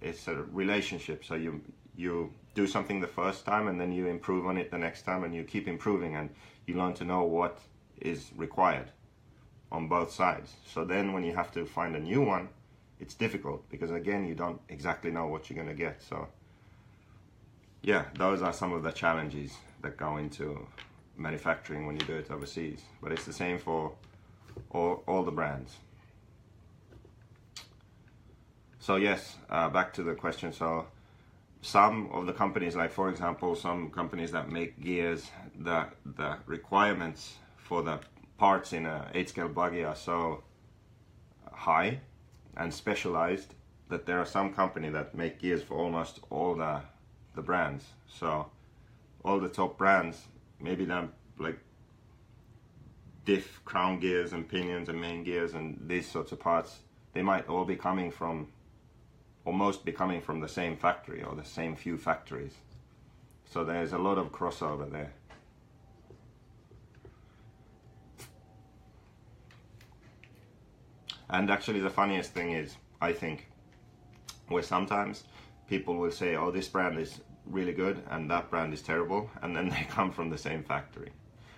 a relationship. So you do something the first time, and then you improve on it the next time, and you keep improving, and you learn to know what is required on both sides. So then when you have to find a new one, it's difficult because again, you don't exactly know what you're going to get. So yeah, those are some of the challenges that go into manufacturing when you do it overseas. But it's the same for all the brands. So yes, back to the question. So some of the companies, like for example, some companies that make gears, the requirements for the parts in a 8-scale buggy are so high and specialized that there are some companies that make gears for almost all the brands. So all the top brands, maybe them like diff, crown gears and pinions and main gears and these sorts of parts, they might all be coming from, or most be coming from the same factory or the same few factories. So there's a lot of crossover there. And actually the funniest thing is, I think, where sometimes people will say, oh, this brand is really good and that brand is terrible, and then they come from the same factory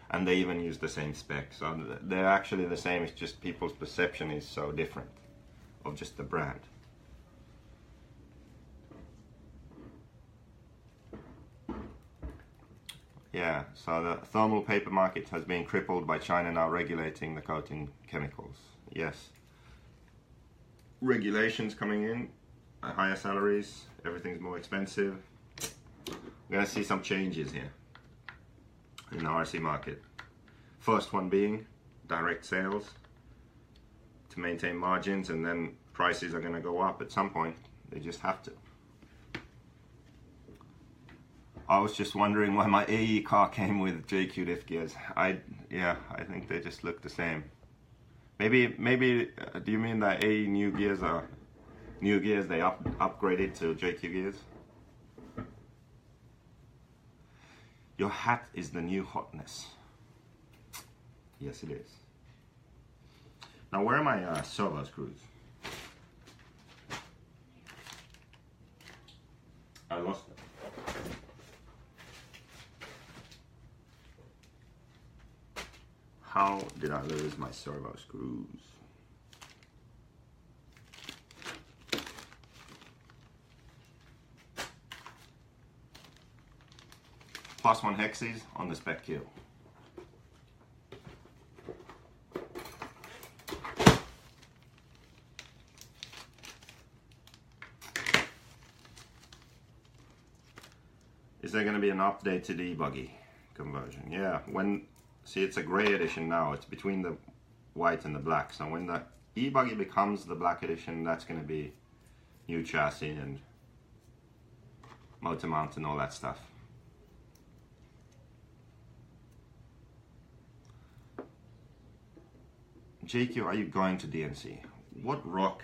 and they even use the same spec. So they're actually the same, it's just people's perception is so different of just the brand. Yeah, so the thermal paper market has been crippled by China now regulating the coating chemicals. Yes. Regulations coming in, higher salaries, everything's more expensive. We're going to see some changes here in the RC market. First one being direct sales to maintain margins, and then prices are going to go up at some point. They just have to. I was just wondering why my AE car came with JQ diff gears. I think they just look the same. Maybe do you mean that AE new gears they upgraded to JQ gears? Your hat is the new hotness. Yes, it is. Now, where are my servo screws? I lost them. How did I lose my servo screws? +1 hexes on the spec keel. Is there going to be an update to the e-buggy conversion? Yeah, see, it's a gray edition now. It's between the white and the black. So when the e-buggy becomes the black edition, that's going to be new chassis and motor mount and all that stuff. JQ, are you going to DNC? What rock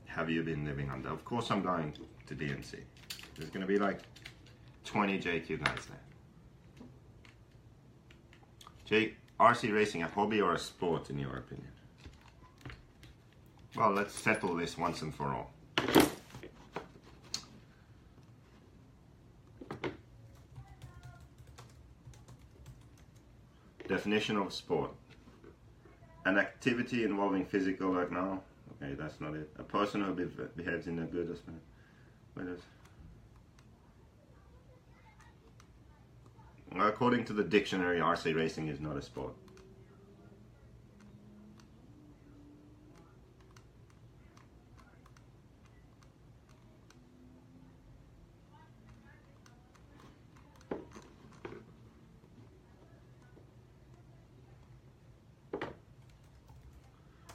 have you been living under? Of course I'm going to DNC. There's going to be like 20 JQ guys there. RC racing a hobby or a sport in your opinion? Well, let's settle this once and for all. Definition of sport. An activity involving physical, like now. Okay, that's not it. A person who behaves in a good way. According to the dictionary, RC racing is not a sport.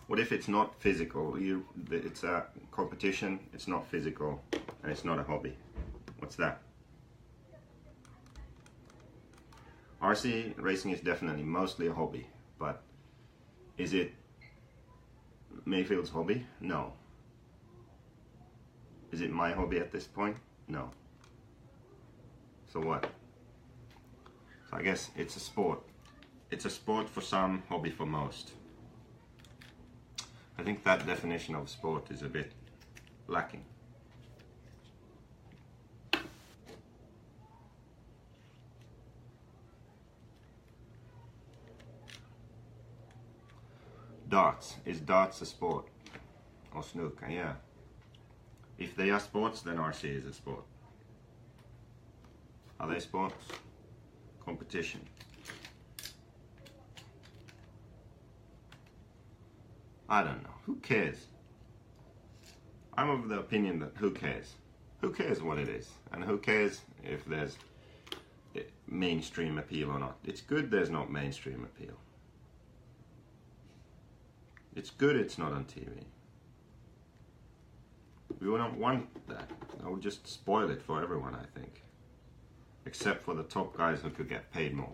What if it's not physical? It's a competition, it's not physical, and it's not a hobby. What's that? RC racing is definitely mostly a hobby, but is it Mayfield's hobby? No. Is it my hobby at this point? No. So what? So I guess it's a sport. It's a sport for some, hobby for most. I think that definition of sport is a bit lacking. Darts. Is darts a sport? Or snooker? Yeah. If they are sports, then RC is a sport. Are they sports? Competition. I don't know. Who cares? I'm of the opinion that who cares? Who cares what it is? And who cares if there's mainstream appeal or not? It's good there's not mainstream appeal. It's good it's not on TV. We wouldn't want that. That would just spoil it for everyone, I think. Except for the top guys who could get paid more.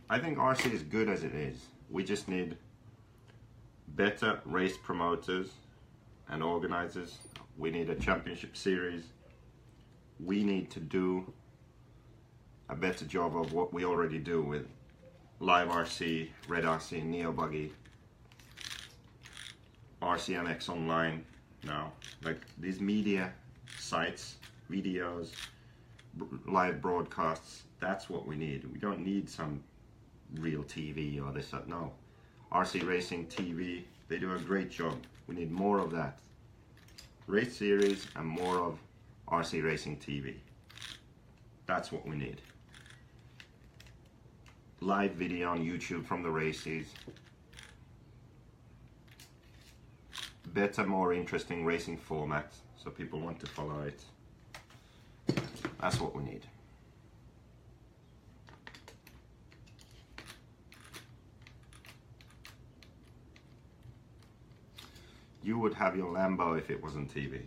I think RC is good as it is. We just need better race promoters and organizers. We need a championship series. We need to do a better job of what we already do with Live RC, Red RC, Neo Buggy, RCMX Online now. Like these media sites, videos, live broadcasts, that's what we need. We don't need some real TV or this, no. RC Racing TV, they do a great job. We need more of that. race series and more of RC Racing TV. That's what we need. Live video on YouTube from the races. Better, more interesting racing format so people want to follow it. That's what we need. You would have your Lambo if it wasn't TV.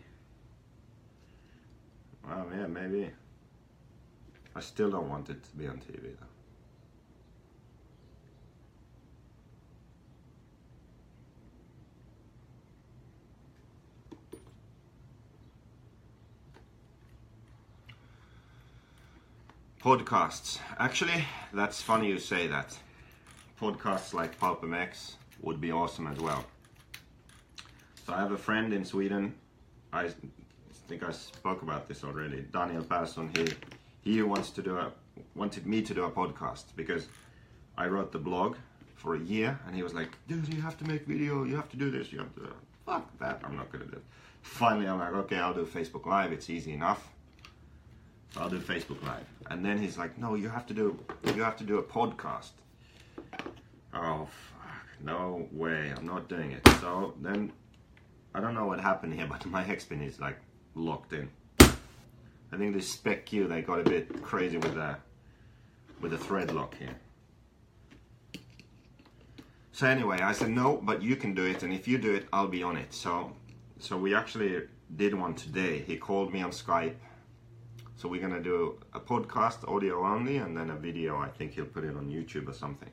Well, yeah, maybe. I still don't want it to be on TV though. Podcasts. Actually, that's funny you say that. Podcasts like Pulp MX would be awesome as well. So I have a friend in Sweden. I think I spoke about this already. Daniel Persson. He wanted me to do a podcast because I wrote the blog for a year, and he was like, "Dude, you have to make video. You have to do this. You have to." Fuck that. I'm not gonna do it. Finally, I'm like, okay, I'll do Facebook Live. It's easy enough. So I'll do Facebook Live. And then he's like, "No, you have to do a podcast." Oh, fuck. No way. I'm not doing it. So then, I don't know what happened here, but my Hexpin is like locked in. I think this Spec Q, they got a bit crazy with the thread lock here. So anyway, I said, "No, but you can do it, and if you do it, I'll be on it." So we actually did one today. He called me on Skype. So we're gonna do a podcast, audio only, and then a video. I think he'll put it on YouTube or something.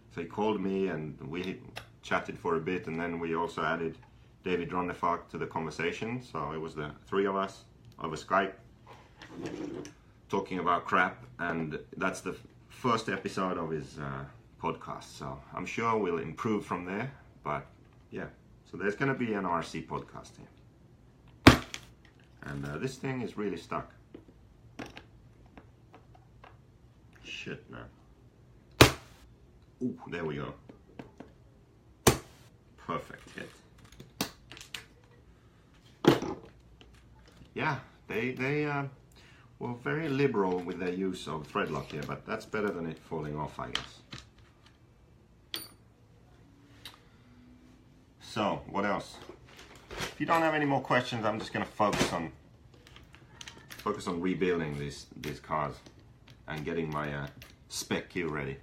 So he called me and we chatted for a bit, and then we also added David Ronnefalk to the conversation. So it was the three of us over Skype talking about crap, and that's the first episode of his podcast. So I'm sure we'll improve from there, but yeah. So there's gonna be an RC podcast here. And this thing is really stuck. Shit, man. Ooh, there we go. Perfect hit. Yeah, they were very liberal with their use of thread lock here, but that's better than it falling off, I guess. So, what else? If you don't have any more questions, I'm just gonna focus on rebuilding these cars and getting my Spec Q ready.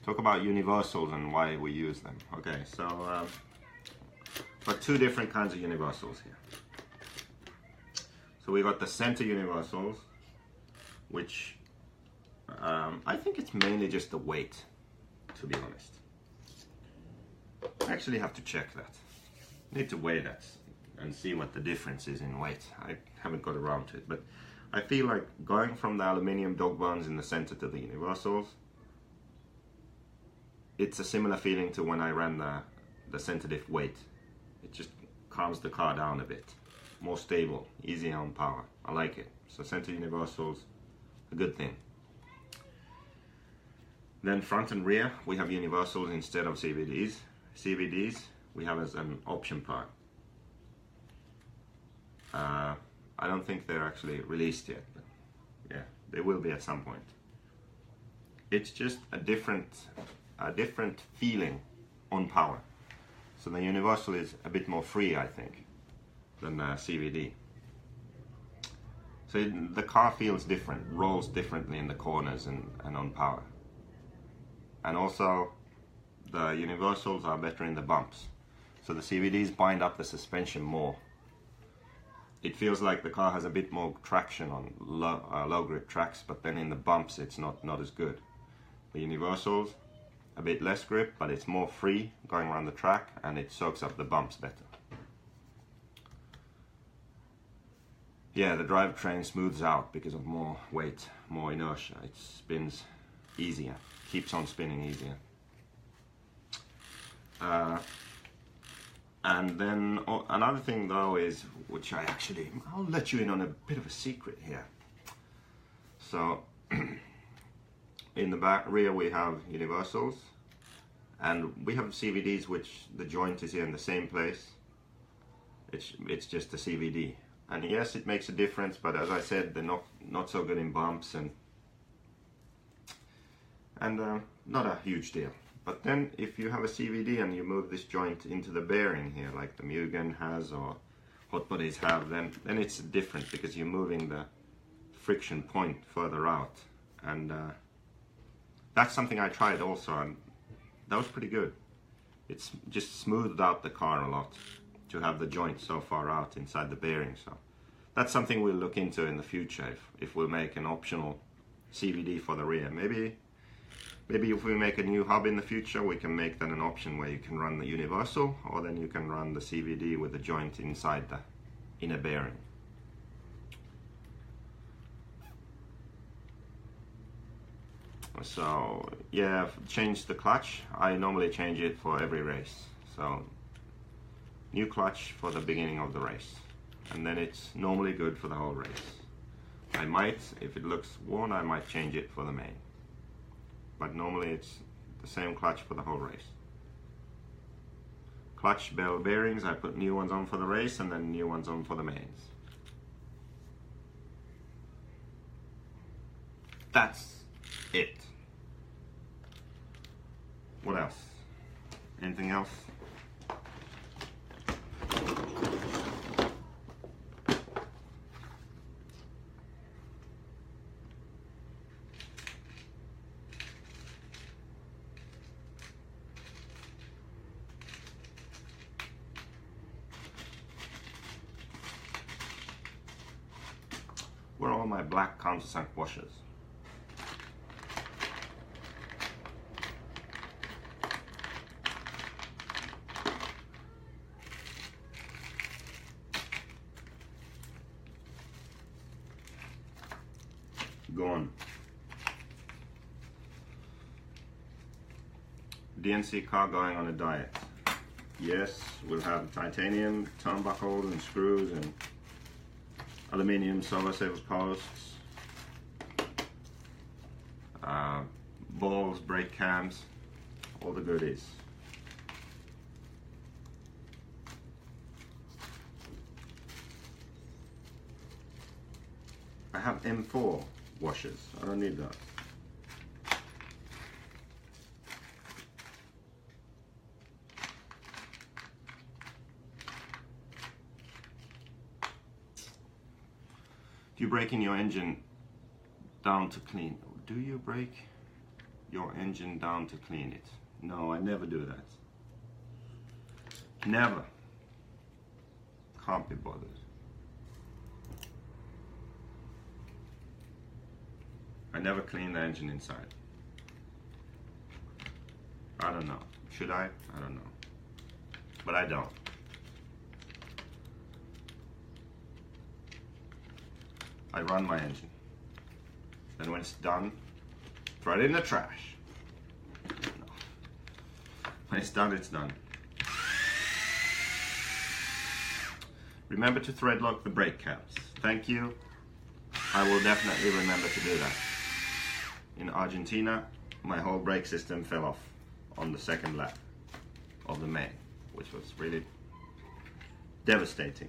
Talk about universals and why we use them. Okay, so but two different kinds of universals here. So we got the center universals, which I think it's mainly just the weight, to be honest. I actually have to check that. Need to weigh that and see what the difference is in weight. I haven't got around to it, but I feel like going from the aluminium dog bones in the center to the universals, it's a similar feeling to when I ran the center diff weight. It just calms the car down a bit. More stable, easier on power. I like it. So center universals, a good thing. Then front and rear, we have universals instead of CVDs. CVDs we have as an option part. I don't think they're actually released yet, but yeah, they will be at some point. It's just a different feeling on power. So the universal is a bit more free, I think, than CVD. So the car feels different, rolls differently in the corners and on power. And also the universals are better in the bumps. So the CVDs bind up the suspension more. It feels like the car has a bit more traction on low grip tracks, but then in the bumps it's not as good. The universals, a bit less grip, but it's more free going around the track, and it soaks up the bumps better. Yeah, the drivetrain smooths out because of more weight, more inertia. It spins easier, keeps on spinning easier. And then another thing though is, which I'll let you in on a bit of a secret here. So in the back rear we have universals, and we have CVDs which the joint is in the same place. It's just a CVD, and yes, it makes a difference, but as I said, they're not so good in bumps, and not a huge deal. But then if you have a CVD and you move this joint into the bearing here, like the Mugen has or hot bodies have, then it's different, because you're moving the friction point further out, and that's something I tried also, and that was pretty good. It's just smoothed out the car a lot to have the joint so far out inside the bearing. So that's something we'll look into in the future, if we'll make an optional CVD for the rear. Maybe if we make a new hub in the future, we can make that an option where you can run the universal, or then you can run the CVD with the joint inside the inner bearing. So yeah, change the clutch. I normally change it for every race. So new clutch for the beginning of the race, and then it's normally good for the whole race. I might, if it looks worn, I might change it for the main, but normally it's the same clutch for the whole race. Clutch bell bearings, I put new ones on for the race and then new ones on for the mains. That's it. What else? Anything else? Where are all my black countersunk washers? Gone. DNC car going on a diet. Yes, we'll have titanium turnbuckles and screws and aluminium solar saver posts, balls, brake cams, all the goodies. I have M4 washers. I don't need that. Do you break in your engine down to clean? Do you break your engine down to clean it? No, I never do that. Never. Can't be bothered. I never clean the engine inside. I don't know. Should I? I don't know. But I don't. I run my engine. Then when it's done, throw it in the trash. No. When it's done, it's done. Remember to thread lock the brake caps. Thank you. I will definitely remember to do that. In Argentina, my whole brake system fell off on the second lap of the main, which was really devastating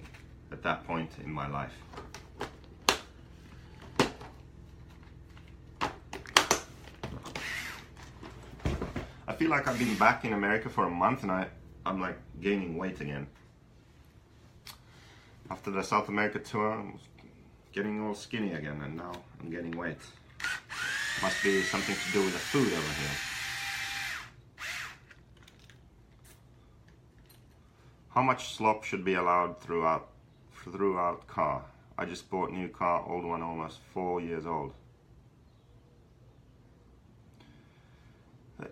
at that point in my life. I feel like I've been back in America for a month and I'm like gaining weight again. After the South America tour, I was getting all skinny again, and now I'm gaining weight. Must be something to do with the food over here. How much slop should be allowed throughout car? I just bought new car, old one almost 4 years old.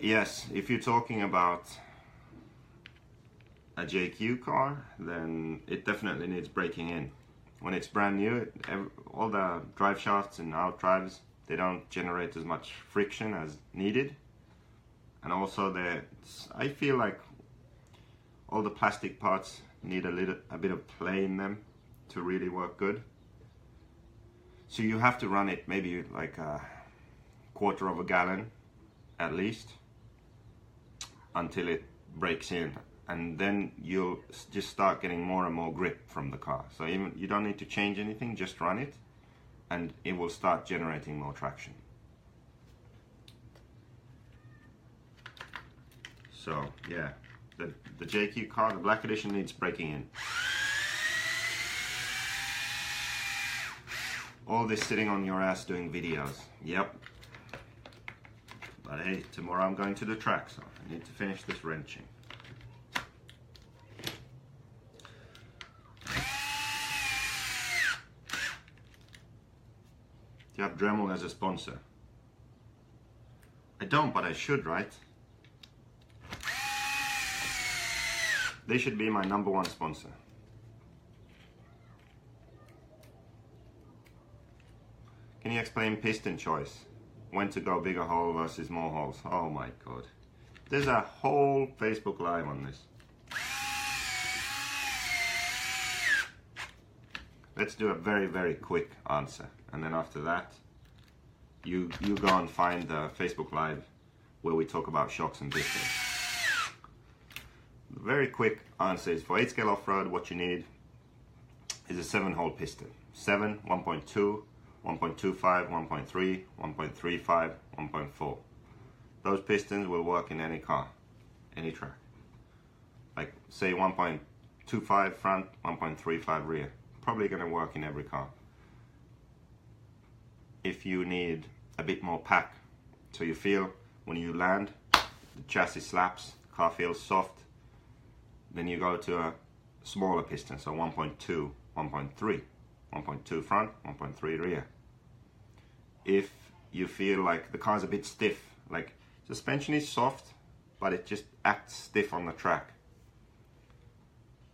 Yes, if you're talking about a JQ car, then it definitely needs breaking in. When it's brand new, all the drive shafts and out drives, they don't generate as much friction as needed. And also I feel like all the plastic parts need a bit of play in them to really work good. So you have to run it maybe like quarter of a gallon at least until it breaks in, and then you'll just start getting more and more grip from the car. So even you don't need to change anything, just run it and it will start generating more traction. So yeah, the JQ car, the black edition, needs breaking in. All this sitting on your ass doing videos. Yep. But hey, tomorrow I'm going to the track, so I need to finish this wrenching. Do you have Dremel as a sponsor? I don't, but I should, right? They should be my #1 sponsor. Can you explain piston choice? When to go bigger hole versus more holes? Oh my god. There's a whole Facebook Live on this. Let's do a very, very quick answer. And then after that, you go and find the Facebook Live where we talk about shocks and pistons. The very quick answer is for 8 scale off-road, what you need is a 7-hole piston. 7, 1.2, 1.25, 1.3, 1.35, 1.4. Those pistons will work in any car, any track. Like say 1.25 front, 1.35 rear. Probably going to work in every car. If you need a bit more pack, so you feel when you land, the chassis slaps, car feels soft, then you go to a smaller piston, so 1.2, 1.3, 1.2 front, 1.3 rear. If you feel like the car's a bit stiff, like suspension is soft, but it just acts stiff on the track,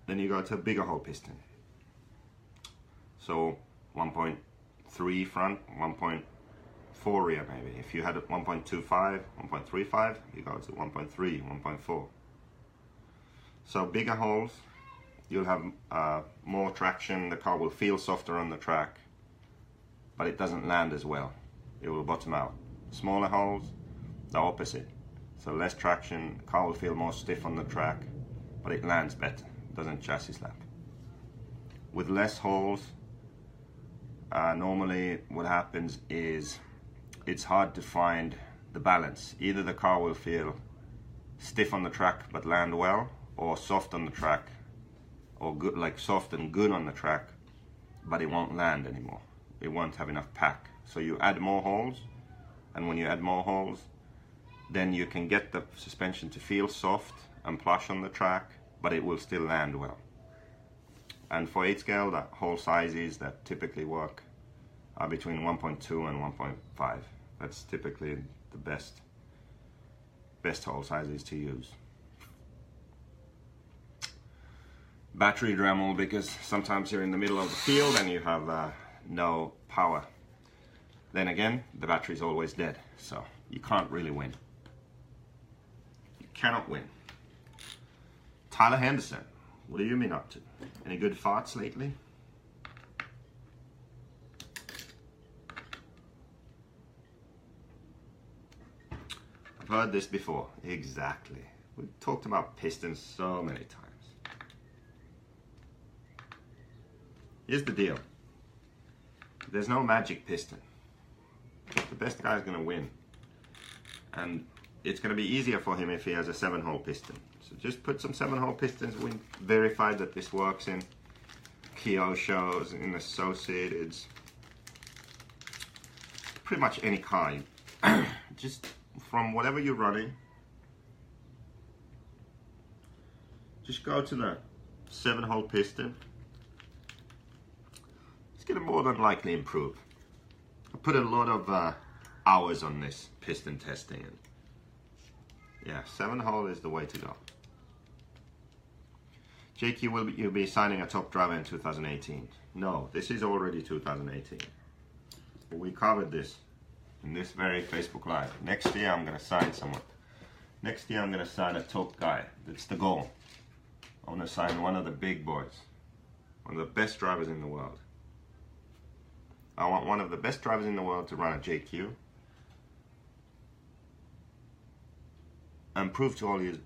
then you go to a bigger hole piston. So 1.3 front, 1.4 rear maybe. If you had a 1.25, 1.35, you go to 1.3, 1.4. So bigger holes, you'll have more traction, the car will feel softer on the track, but it doesn't land as well. It will bottom out. Smaller holes, the opposite. So less traction, the car will feel more stiff on the track, but it lands better, doesn't chassis slap. With less holes, normally what happens is it's hard to find the balance. Either the car will feel stiff on the track but land well, or soft on the track, or good, like soft and good on the track, but it won't land anymore. It won't have enough pack. So you add more holes, and when you add more holes, then you can get the suspension to feel soft and plush on the track, but it will still land well. And for 8 scale, the hole sizes that typically work are between 1.2 and 1.5. That's typically the best hole sizes to use. Battery Dremel, because sometimes you're in the middle of the field and you have no power. Then again, the battery's always dead, so you can't really win. You cannot win. Tyler Henderson, what have you been up to? Any good farts lately? I've heard this before. Exactly. We've talked about pistons so many times. Here's the deal. There's no magic piston. The best guy is going to win. And it's going to be easier for him if he has a 7-hole piston. So just put some 7-hole pistons. We verified that this works in Kyosho's, in Associateds. Pretty much any car. Just from whatever you're running, just go to the 7-hole piston. It's going to more than likely improve. I put a lot of hours on this piston testing, and yeah, 7-hole is the way to go. JQ, you'll be signing a top driver in 2018. No, this is already 2018. But we covered this in this very Facebook Live. Next year I'm going to sign someone. Next year I'm going to sign a top guy. That's the goal. I want to sign one of the big boys. One of the best drivers in the world. I want one of the best drivers in the world to run a JQ. and prove to all you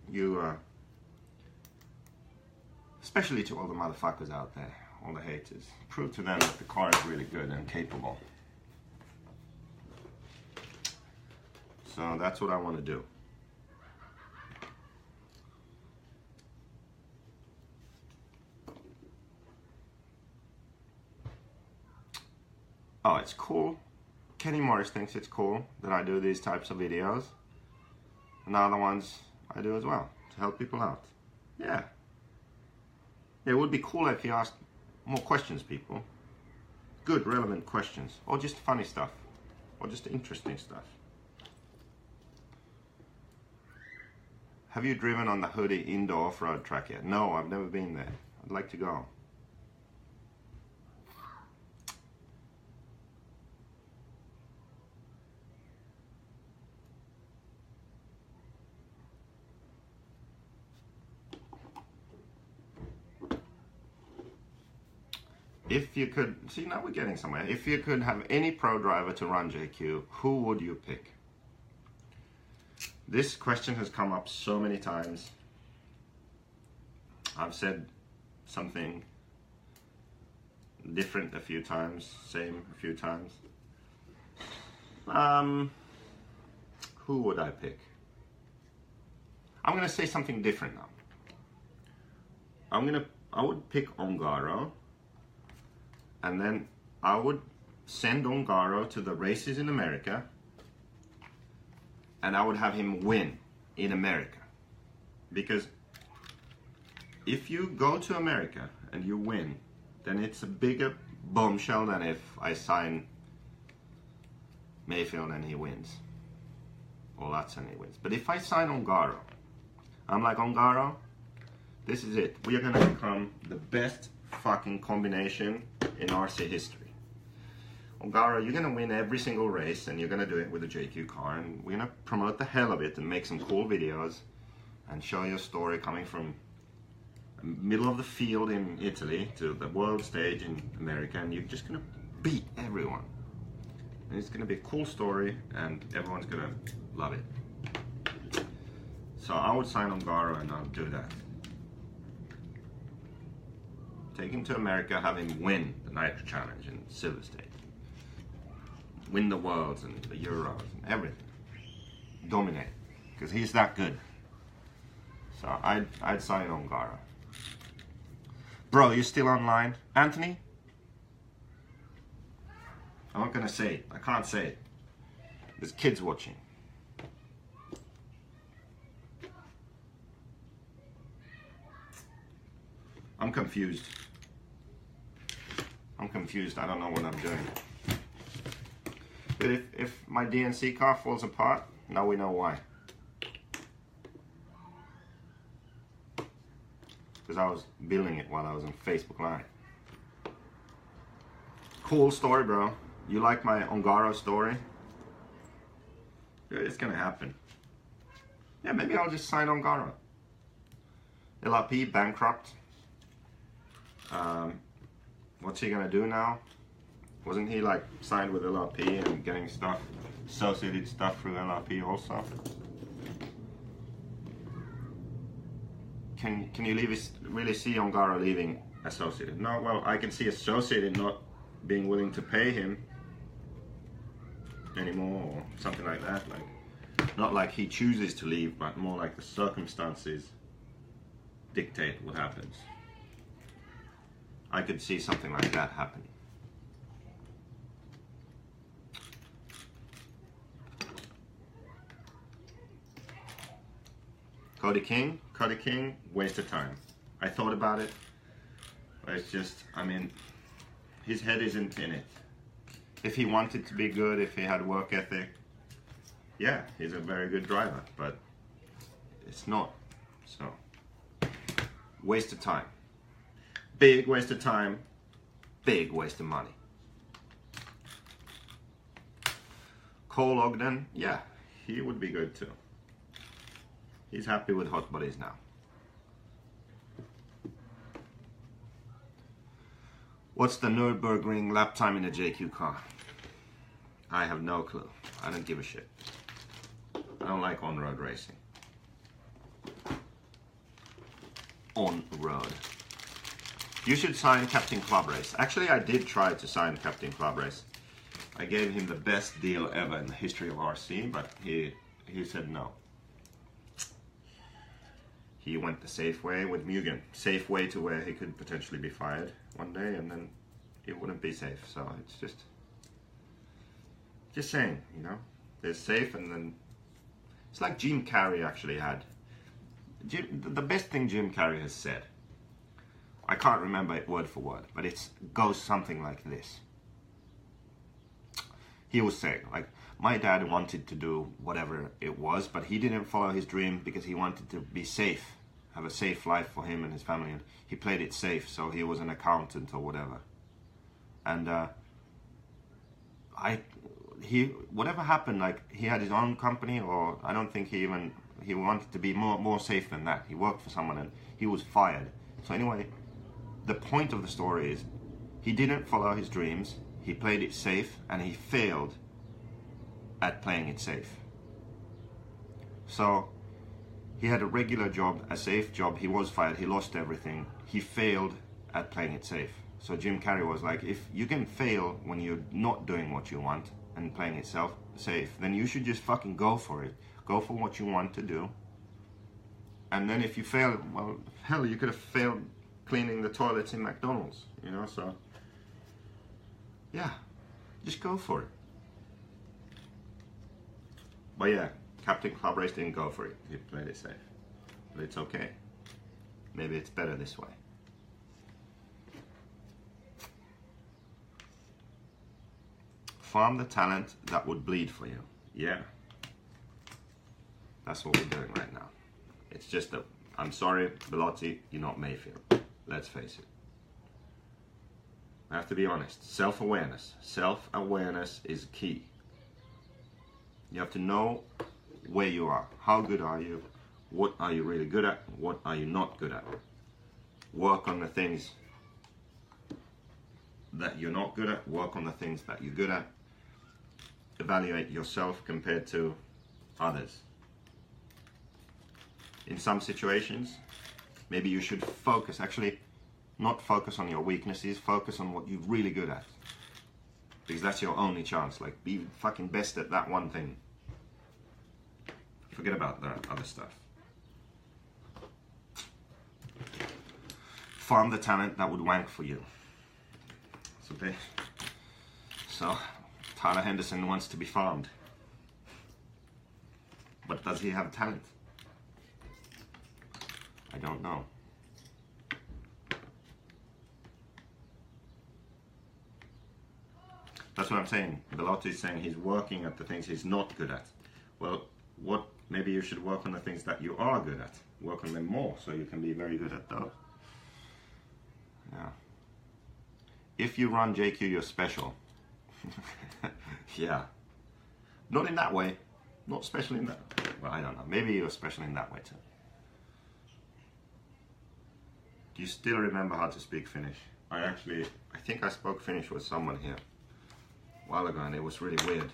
especially to all the motherfuckers out there, all the haters, prove to them that the car is really good and capable. So that's what I want to do. Oh, it's cool. Kenny Morris thinks it's cool that I do these types of videos. And the other ones I do as well, to help people out. Yeah. It would be cool if you asked more questions, people. Good, relevant questions. Or just funny stuff. Or just interesting stuff. Have you driven on the Hoodie indoor off-road track yet? No, I've never been there. I'd like to go. If you could, see, now we're getting somewhere. If you could have any pro driver to run JQ, who would you pick? This question has come up so many times. I've said something different a few times, same a few times. Who would I pick? I'm gonna say something different now. I would pick Ongaro, and then I would send Ongaro to the races in America, and I would have him win in America. Because if you go to America and you win, then it's a bigger bombshell than if I sign Mayfield and he wins. Or Lutz and he wins. But if I sign Ongaro, I'm like, Ongaro, this is it. We are gonna become the best fucking combination in RC history. Ongaro, you're gonna win every single race, and you're gonna do it with a JQ car, and we're gonna promote the hell of it and make some cool videos and show your story coming from the middle of the field in Italy to the world stage in America, and you're just gonna beat everyone. And it's gonna be a cool story, and everyone's gonna love it. So I would sign Ongaro, and I'll do that. Take him to America, have him win the Nitro Challenge and Silver State. Win the Worlds and the Euros and everything. Dominate, because he's that good. So I'd sign Ongaro. Bro, you still online? Anthony? I'm not gonna say it. I can't say it. There's kids watching. I'm confused. I'm confused. I don't know what I'm doing. But if my DNC car falls apart, now we know why. Because I was building it while I was on Facebook Live. Cool story, bro. You like my Ongaro story? It's gonna happen. Yeah, maybe I'll just sign Ongaro. LRP bankrupt. What's he gonna do now? Wasn't he like signed with LRP and getting stuff, associated stuff through LRP also? Can you really see Ongaro leaving Associated? No, well, I can see Associated not being willing to pay him anymore or something like that. Like, not like he chooses to leave, but more like the circumstances dictate what happens. I could see something like that happening. Cody King, waste of time. I thought about it, but it's just, I mean, his head isn't in it. If he wanted to be good, if he had work ethic, yeah, he's a very good driver, but it's not. So, waste of time. Big waste of time, big waste of money. Cole Ogden, yeah, he would be good too. He's happy with hot bodies now. What's the Nürburgring lap time in a JQ car? I have no clue. I don't give a shit. I don't like on-road racing. on road. You should sign Captain Club Race. Actually, I did try to sign Captain Club Race. I gave him the best deal ever in the history of RC, but he said no. He went the safe way with Mugen. Safe way to where he could potentially be fired one day, and then it wouldn't be safe. So it's just saying, you know, there's safe, and then it's like Jim Carrey actually had. The best thing Jim Carrey has said, I can't remember it word for word, but it goes something like this. He was saying, like, my dad wanted to do whatever it was, but he didn't follow his dream because he wanted to be safe, have a safe life for him and his family, and he played it safe, so he was an accountant or whatever. And whatever happened, like, he had his own company, or I don't think he wanted to be more safe than that. He worked for someone and he was fired. So anyway, the point of the story is he didn't follow his dreams, he played it safe, and he failed at playing it safe. So he had a regular job, a safe job, he was fired, he lost everything, he failed at playing it safe. So Jim Carrey was like, if you can fail when you're not doing what you want and playing it safe, then you should just fucking go for it. Go for what you want to do. And then if you fail, well, hell, you could have failed cleaning the toilets in McDonald's, you know, so yeah, just go for it. But yeah, Captain Club Race didn't go for it. He played it safe. But it's okay. Maybe it's better this way. Farm the talent that would bleed for you. Yeah. That's what we're doing right now. It's just that, I'm sorry, Belotti, you're not Mayfield. Let's face it. I have to be honest. Self-awareness. Self-awareness is key. You have to know where you are. How good are you? What are you really good at? What are you not good at? Work on the things that you're not good at. Work on the things that you're good at. Evaluate yourself compared to others. In some situations, maybe you should focus, actually not focus on your weaknesses, focus on what you're really good at. Because that's your only chance, like be fucking best at that one thing. Forget about the other stuff. Farm the talent that would wank for you. So Tyler Henderson wants to be farmed. But does he have talent? I don't know. That's what I'm saying. Belotti is saying he's working at the things he's not good at. Well, maybe you should work on the things that you are good at. Work on them more so you can be very good at those. Yeah. If you run JQ, you're special. Yeah. Not in that way. Not special in that. Well, I don't know. Maybe you're special in that way too. Do you still remember how to speak Finnish? I think I spoke Finnish with someone here a while ago, and it was really weird.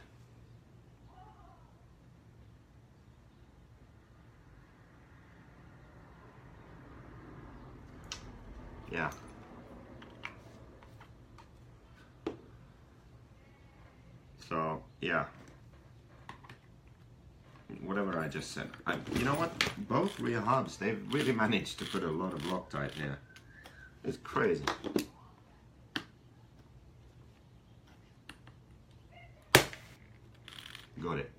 Yeah. So, yeah. Whatever I just said. You know what? Both rear hubs, they've really managed to put a lot of Loctite here. It's crazy. Got it.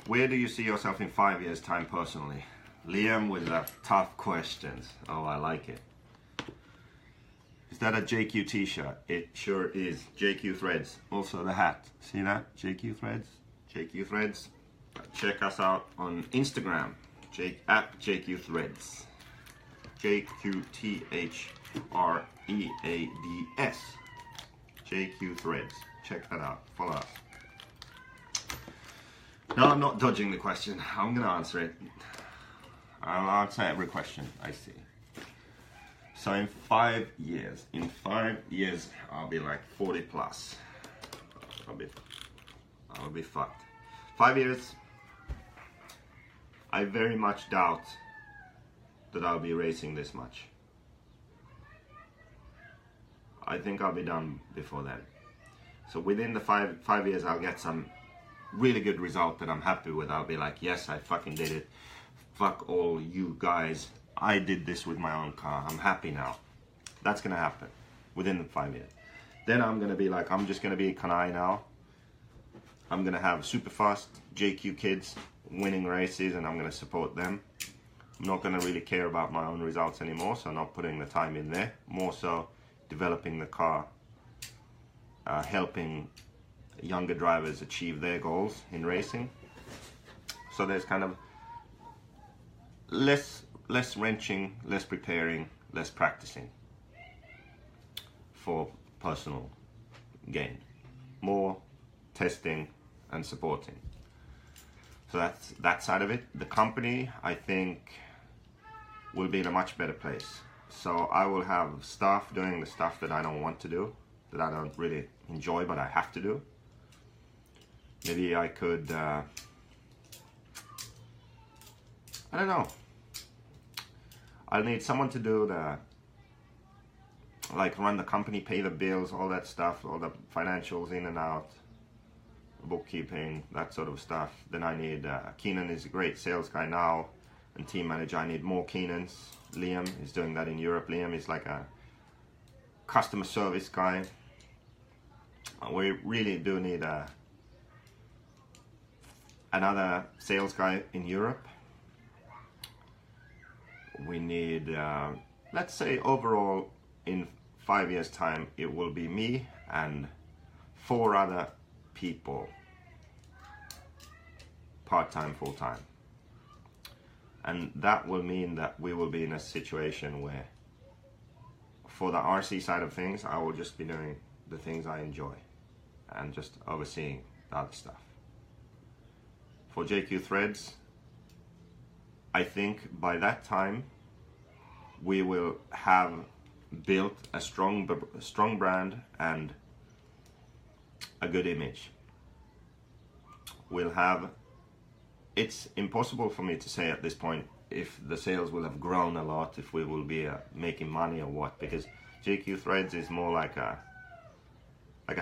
Where do you see yourself in 5 years' time personally? Liam with the tough questions. Oh, I like it. Is that a JQ t-shirt? It sure is. JQ Threads. Also the hat. See that? JQ Threads. JQ Threads. Check us out on Instagram. At JQ Threads. JQTHREADS. JQ Threads. Check that out. Follow us. No, I'm not dodging the question. I'm going to answer it. I'll answer every question I see. So in 5 years, I'll be like 40 plus. I'll be fucked. 5 years, I very much doubt that I'll be racing this much. I think I'll be done before then. So within the five years, I'll get some really good result that I'm happy with. I'll be like, yes, I fucking did it. Fuck all you guys. I did this with my own car. I'm happy now. That's gonna happen within the 5 years. Then I'm gonna be like, I'm just gonna be Kanai now. I'm gonna have super fast JQ kids winning races, and I'm gonna support them. I'm not gonna really care about my own results anymore, so I'm not putting the time in there. More so developing the car, helping younger drivers achieve their goals in racing. So there's kind of less wrenching, less preparing, less practicing for personal gain. More testing and supporting. So that's that side of it. The company, I think, will be in a much better place. So I will have staff doing the stuff that I don't want to do, that I don't really enjoy, but I have to do. Maybe I could, I don't know. I'll need someone to do the, like run the company, pay the bills, all that stuff, all the financials in and out, bookkeeping, that sort of stuff. Then I need, Keenan is a great sales guy now, and team manager. I need more Keenans. Liam is doing that in Europe. Liam is like a customer service guy. We really do need another sales guy in Europe. We need, let's say overall in 5 years time, it will be me and 4 other people, part-time, full-time. And that will mean that we will be in a situation where for the RC side of things, I will just be doing the things I enjoy and just overseeing the other stuff. For JQ Threads, I think by that time we will have built a strong brand and a good image. We'll have, it's impossible for me to say at this point if the sales will have grown a lot, if we will be making money or what, because JQ Threads is more like a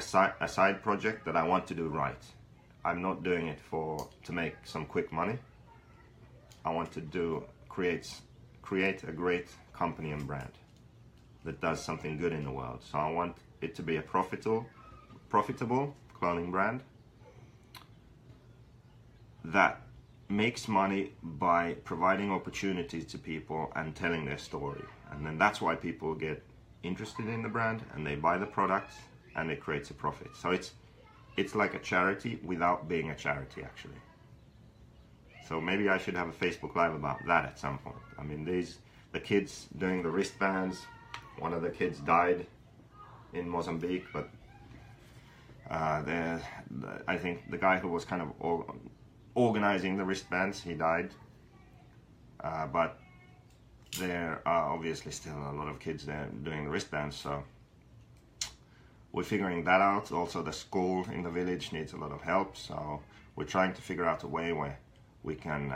side project that I want to do right. I'm not doing it to make some quick money. I want to create a great company and brand that does something good in the world. So I want it to be a profitable clothing brand that makes money by providing opportunities to people and telling their story. And then that's why people get interested in the brand and they buy the products and it creates a profit. So it's like a charity without being a charity, actually. So maybe I should have a Facebook Live about that at some point. I mean, the kids doing the wristbands, one of the kids died in Mozambique, but I think the guy who was kind of organizing the wristbands, he died. But there are obviously still a lot of kids there doing the wristbands, so we're figuring that out. Also, the school in the village needs a lot of help, so we're trying to figure out a way where we can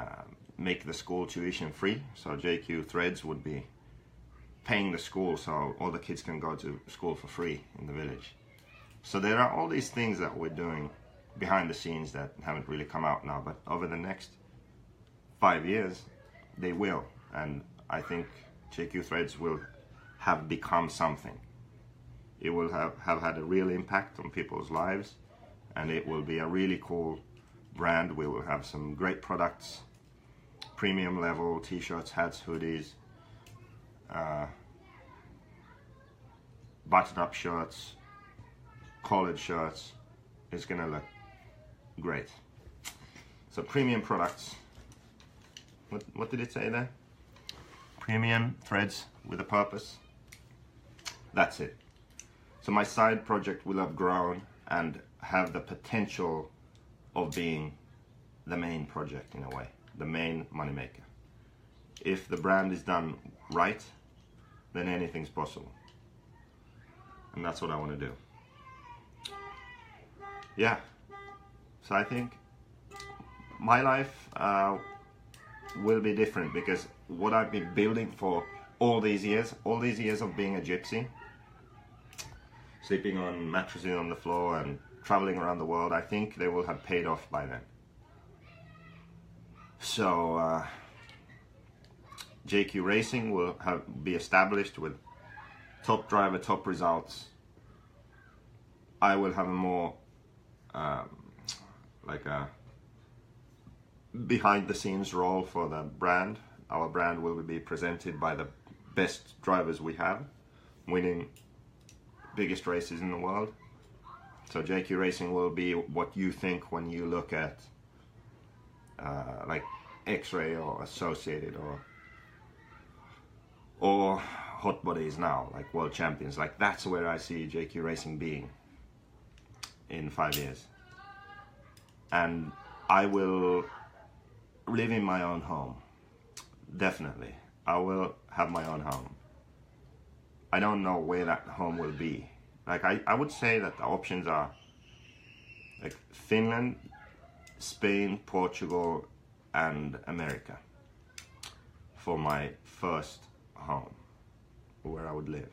make the school tuition free. So JQ Threads would be paying the school so all the kids can go to school for free in the village. So there are all these things that we're doing behind the scenes that haven't really come out now, but over the next 5 years they will, and I think JQ Threads will have become something. It will have had a real impact on people's lives, and it will be a really cool brand. We will have some great products, premium level t-shirts, hats, hoodies, button-up shirts, collared shirts. It's gonna look great. So premium products. What did it say there? Premium threads with a purpose. That's it. So my side project will have grown and have the potential of being the main project in a way, the main moneymaker. If the brand is done right, then anything's possible. And that's what I want to do. Yeah. So I think my life will be different, because what I've been building for all these years of being a gypsy, sleeping on mattresses on the floor and traveling around the world, I think they will have paid off by then. So JQ Racing will be established with top driver, top results. I will have a more like a behind the scenes role for the brand. Our brand will be presented by the best drivers we have, winning biggest races in the world. So JQ Racing will be what you think when you look at like X-Ray or Associated or Hot Bodies now, like World Champions. Like, that's where I see JQ Racing being in 5 years. And I will live in my own home. Definitely. I will have my own home. I don't know where that home will be. Like, I would say that the options are like Finland, Spain, Portugal, and America for my first home, where I would live.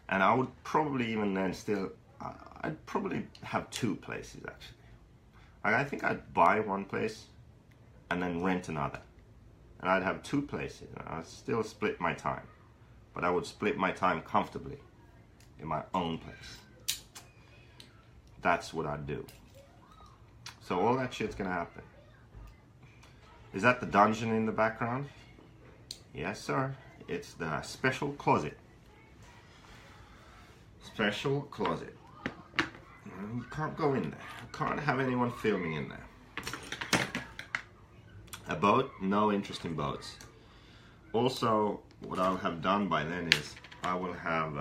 And I would probably even then still, I'd probably have 2 places actually. I think I'd buy one place and then rent another. And I'd have 2 places. I'd still split my time. But I would split my time comfortably in my own place. That's what I'd do. So all that shit's gonna happen. Is that the dungeon in the background? Yes, sir. It's the special closet. Special closet. You can't go in there. You can't have anyone filming in there. A boat? No interest in boats. Also, what I'll have done by then is I will have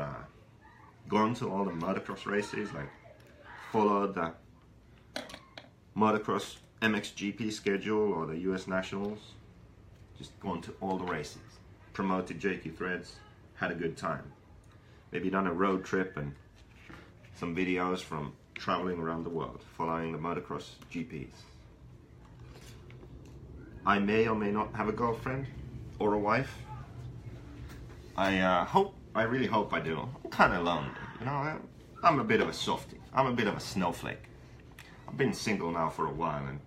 gone to all the motocross races, like followed the motocross MXGP schedule or the US Nationals. Just gone to all the races. Promoted JQ Threads. Had a good time. Maybe done a road trip and some videos from traveling around the world, following the motocross GPs. I may or may not have a girlfriend or a wife. I really hope I do. I'm kind of lonely, you know. I'm a bit of a softie. I'm a bit of a snowflake. I've been single now for a while, and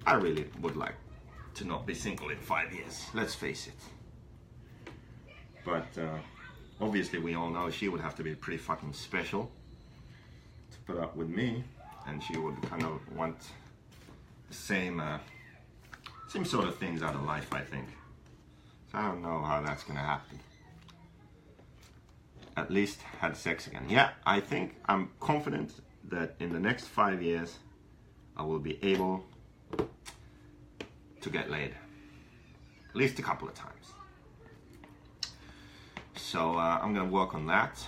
I really would like to not be single in 5 years. Let's face it. But obviously, we all know she would have to be pretty fucking special to put up with me, and she would kind of want the same sort of things out of life, I think. So I don't know how that's gonna happen. At least had sex again. Yeah, I think I'm confident that in the next 5 years I will be able to get laid. At least a couple of times. So I'm gonna work on that.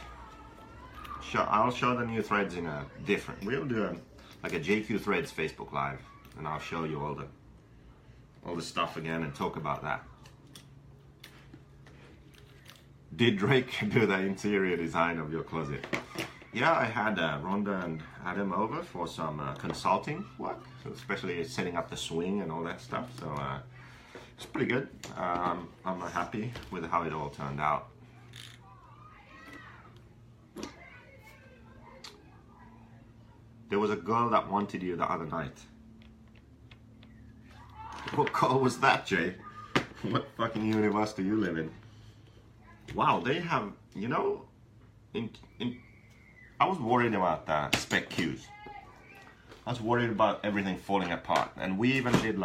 I'll show the new threads in a different. We'll do like a JQ Threads Facebook Live, and I'll show you all the stuff again and talk about that. Did Drake do the interior design of your closet? Yeah, I had Rhonda and Adam over for some consulting work, especially setting up the swing and all that stuff. So it's pretty good. I'm happy with how it all turned out. There was a girl that wanted you the other night. What call was that, Jay? What fucking universe do you live in? Wow, they have, you know, I was worried about the spec cues. I was worried about everything falling apart. And we even did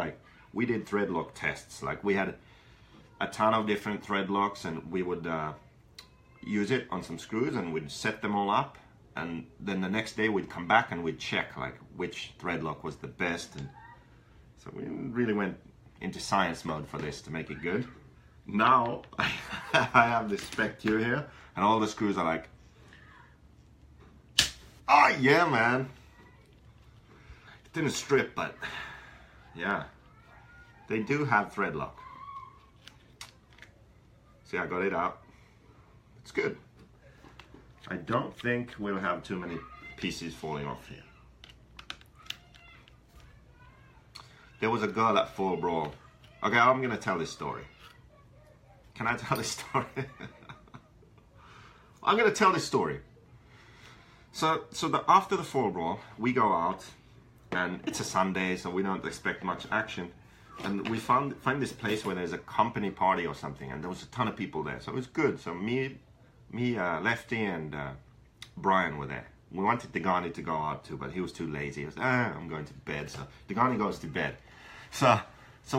we did thread lock tests. Like, we had a ton of different thread locks, and we would use it on some screws, and we'd set them all up. And then the next day we'd come back and we'd check like which thread lock was the best. And so we really went into science mode for this to make it good. Now I have this spec cue here, and all the screws are like, oh yeah, man. It didn't strip, but yeah, they do have thread lock. See, I got it out. It's good. I don't think we'll have too many pieces falling off here. There was a girl at Full Brawl. Okay, I'm gonna tell this story. Can I tell this story? I'm gonna tell this story. So after the Full Brawl, we go out, and it's a Sunday, so we don't expect much action. And we find this place where there's a company party or something, and there was a ton of people there, so it was good. So me, Lefty, and Brian were there. We wanted Degani to go out too, but he was too lazy. He was, I'm going to bed. So Degani goes to bed. So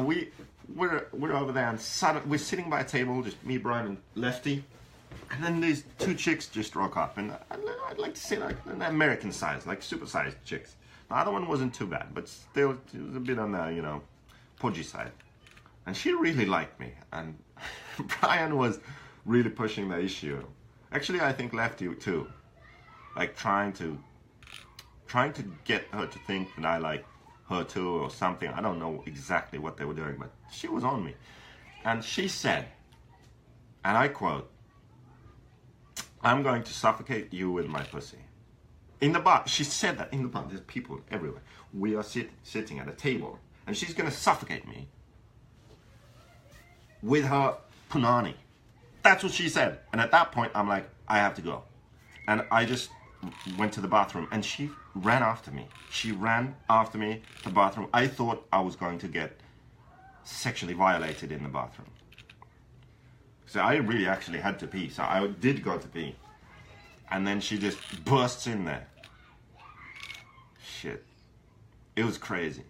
we're over there, and we're sitting by a table, just me, Brian, and Lefty. And then these two chicks just rock up, and I'd like to say like an American size, like super sized chicks. The other one wasn't too bad, but still it was a bit on the, you know, podgy side. And she really liked me, and Brian was really pushing the issue. Actually, I think Lefty too, like trying to get her to think that I like her too or something. I don't know exactly what they were doing, but she was on me. And she said, and I quote, "I'm going to suffocate you with my pussy." In the bar, she said that in the bar. There's people everywhere. We are sitting at a table, and she's going to suffocate me with her punani. That's what she said. And at that point, I'm like, I have to go. And I just went to the bathroom, and she ran after me. She ran after me to the bathroom. I thought I was going to get sexually violated in the bathroom. So I really actually had to pee. So I did go to pee. And then she just bursts in there. Shit. It was crazy.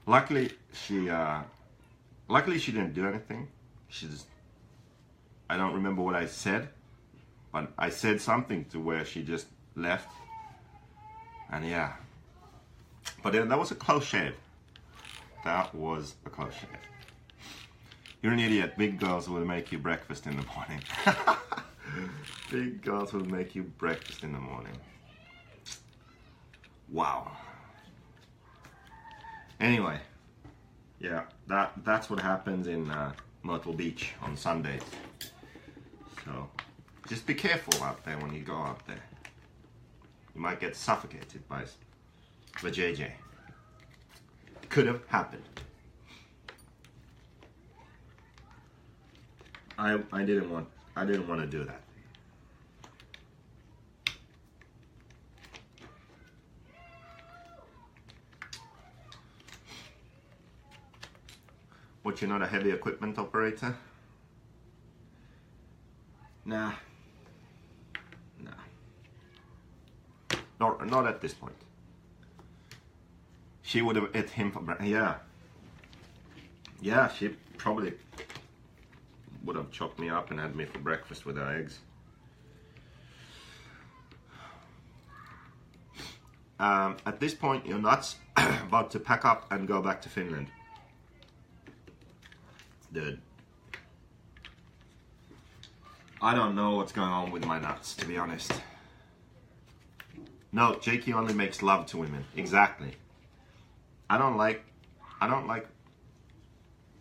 Luckily she didn't do anything. She just, I don't remember what I said, but I said something to where she just left. And yeah. But that was a close shave. That was a close shave. You're an idiot. Big girls will make you breakfast in the morning. Big girls will make you breakfast in the morning. Wow. Anyway, yeah, that's what happens in Myrtle Beach on Sundays. So just be careful out there when you go out there. You might get suffocated by the JJ. Could have happened. I didn't want to do that. What, you're not a heavy equipment operator? Nah. Not at this point. She would have ate him for breakfast. Yeah, she probably would have chopped me up and had me for breakfast with her eggs. At this point, you're not about to pack up and go back to Finland. Dude. I don't know what's going on with my nuts, to be honest. No, Jakey only makes love to women. Exactly. I don't like,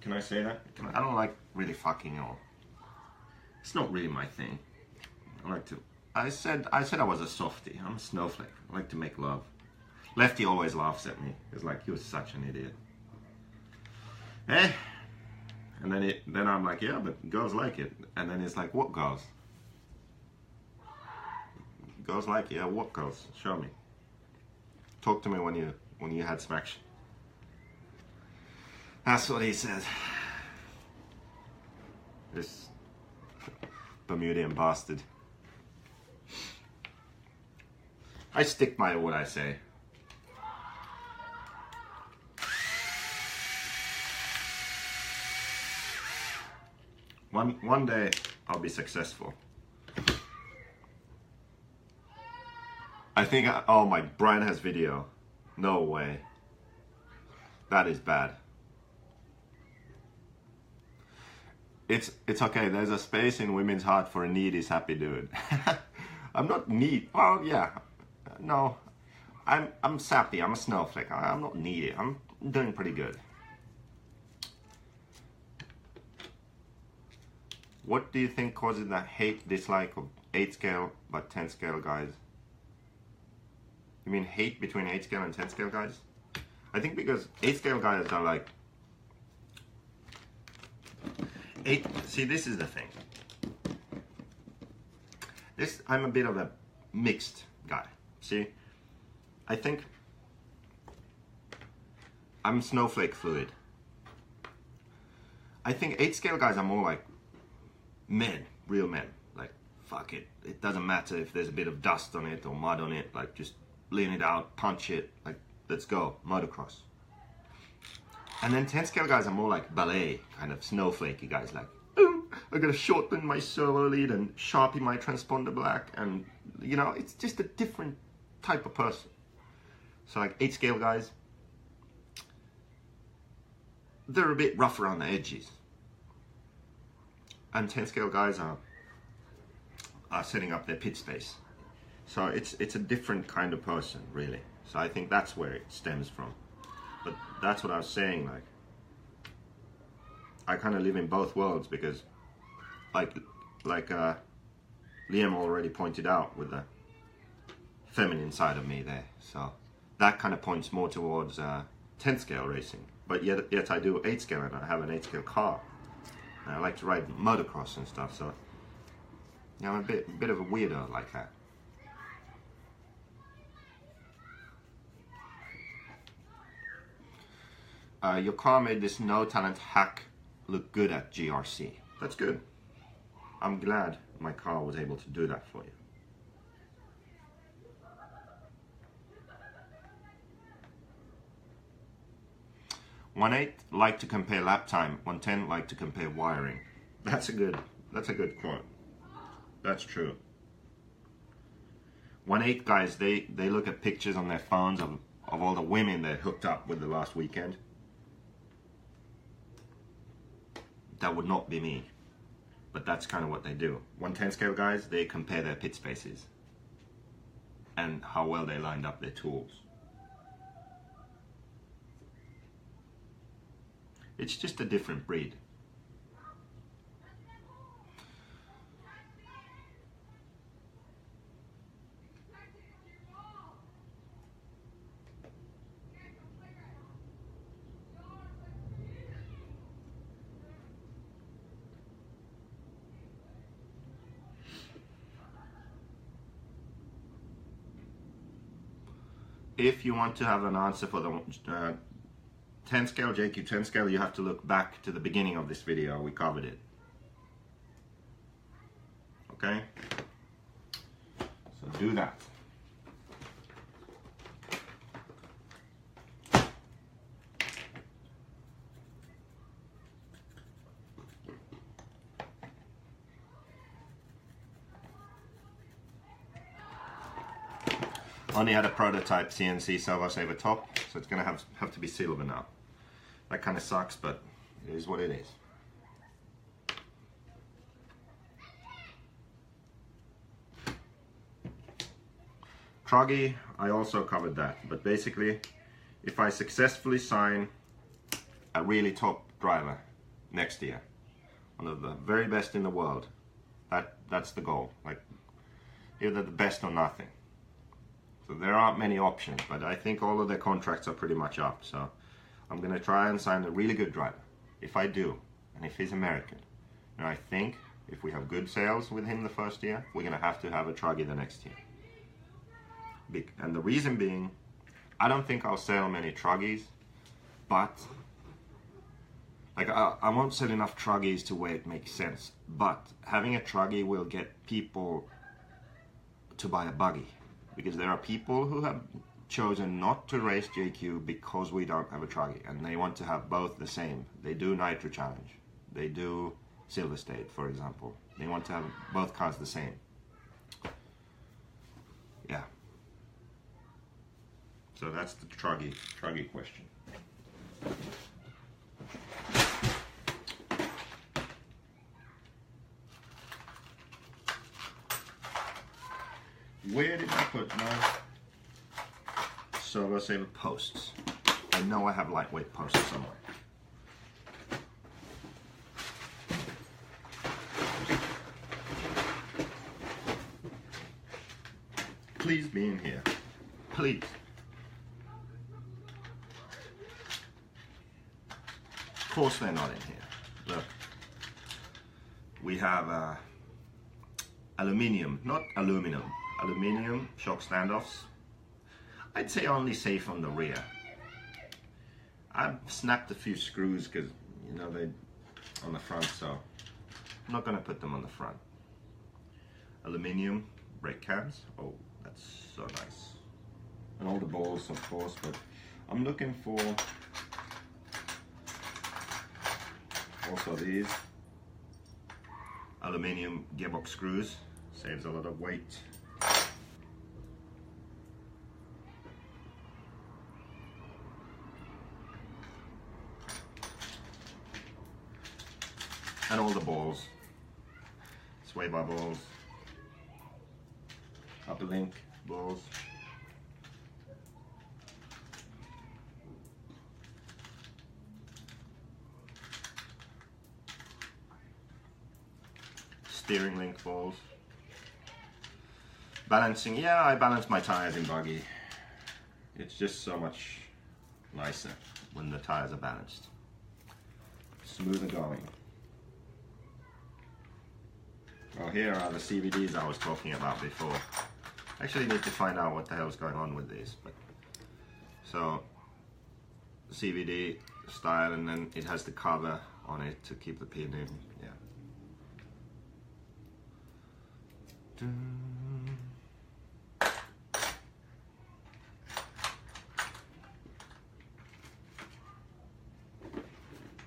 can I say that? I don't like really fucking or. It's not really my thing. I said I was a softie. I'm a snowflake. I like to make love. Lefty always laughs at me. He's like, you're such an idiot. Eh? And then I'm like, yeah, but girls like it. And then it's like, what girls? Girls like it. Yeah, what girls? Show me. Talk to me when you had some action. That's what he says. This Bermudian bastard. I stick by what I say. One day I'll be successful. I think, oh my, Brian has video. No way. That is bad. It's okay, there's a space in women's heart for a needy, happy dude. I'm not needy. Oh yeah, no. I'm sappy, I'm a snowflake. I'm not needy, I'm doing pretty good. What do you think causes the hate, dislike of 8 scale but 10 scale guys? You mean hate between 8 scale and 10 scale guys? I think because 8 scale guys are like... See, this is the thing. I'm a bit of a mixed guy. See, I think I'm snowflake fluid. I think 8 scale guys are more like men, real men. Like, fuck it. It doesn't matter if there's a bit of dust on it or mud on it. Like, just lean it out, punch it. Like, let's go, motocross. And then 10 scale guys are more like ballet, kind of snowflakey guys. Like, I gotta shorten my servo lead and sharpie my transponder black. And, you know, it's just a different type of person. So like 8 scale guys, they're a bit rough around the edges. And 10 scale guys are setting up their pit space. So it's a different kind of person, really. So I think that's where it stems from. But that's what I was saying, like, I kind of live in both worlds because, like Liam already pointed out with the feminine side of me there. So that kind of points more towards 10 scale racing. But yet I do 8 scale and I have an 8 scale car. And I like to ride motocross and stuff, so yeah, I'm a bit of a weirdo like that. Your car made this no talent hack look good at GRC. That's good. I'm glad my car was able to do that for you. 1.8 like to compare lap time. 1.10 like to compare wiring. That's a good quote. That's true. 1.8 guys, they look at pictures on their phones of all the women they hooked up with the last weekend. That would not be me, but that's kind of what they do. 1.10 scale guys, they compare their pit spaces and how well they lined up their tools. It's just a different breed. If you want to have an answer for the 10 scale, JQ 10 scale, you have to look back to the beginning of this video. We covered it. Okay? So do that. Only had a prototype CNC servo saver top, so it's gonna have to be silver now. That kind of sucks, but it is what it is. Truggy, I also covered that, but basically, if I successfully sign a really top driver next year, one of the very best in the world, that's the goal. Like, either the best or nothing. So there aren't many options, but I think all of their contracts are pretty much up. So I'm going to try and sign a really good driver. If I do, and if he's American, and I think if we have good sales with him the first year, we're going to have a Truggy the next year. And the reason being, I don't think I'll sell many Truggies, but like I won't sell enough Truggies to where it makes sense. But having a Truggy will get people to buy a buggy. Because there are people who have chosen not to race JQ because we don't have a Truggy, and they want to have both the same. They do Nitro Challenge, they do Silver State, for example. They want to have both cars the same. Yeah. So that's the Truggy question. Where did I put my servo saver posts? I know I have lightweight posts somewhere. please be in here. Please. Of course they're not in here. Look. We have aluminium, not aluminum. Aluminium shock standoffs. I'd say only safe on the rear. I've snapped a few screws because, you know, they on the front, so I'm not going to put them on the front. Aluminium brake cams. Oh, that's so nice. And all the balls, of course, but I'm looking for also these aluminium gearbox screws. Saves a lot of weight. And all the balls, sway bar balls, upper link balls. Steering link balls. Balancing, yeah, I balance my tires in buggy. It's just so much nicer when the tires are balanced. Smoother going. Oh, here are the CVDs I was talking about before. I actually need to find out what the hell is going on with these. But so CVD style, and then it has the cover on it to keep the pin in. Yeah.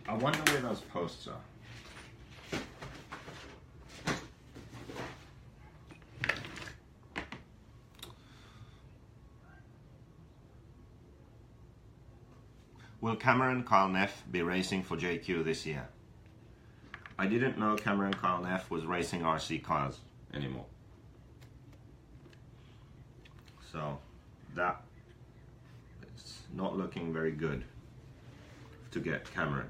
I wonder where those posts are. Will Cameron Carl Neff be racing for JQ this year? I didn't know Cameron Carl Neff was racing RC cars anymore. So that is not looking very good to get Cameron.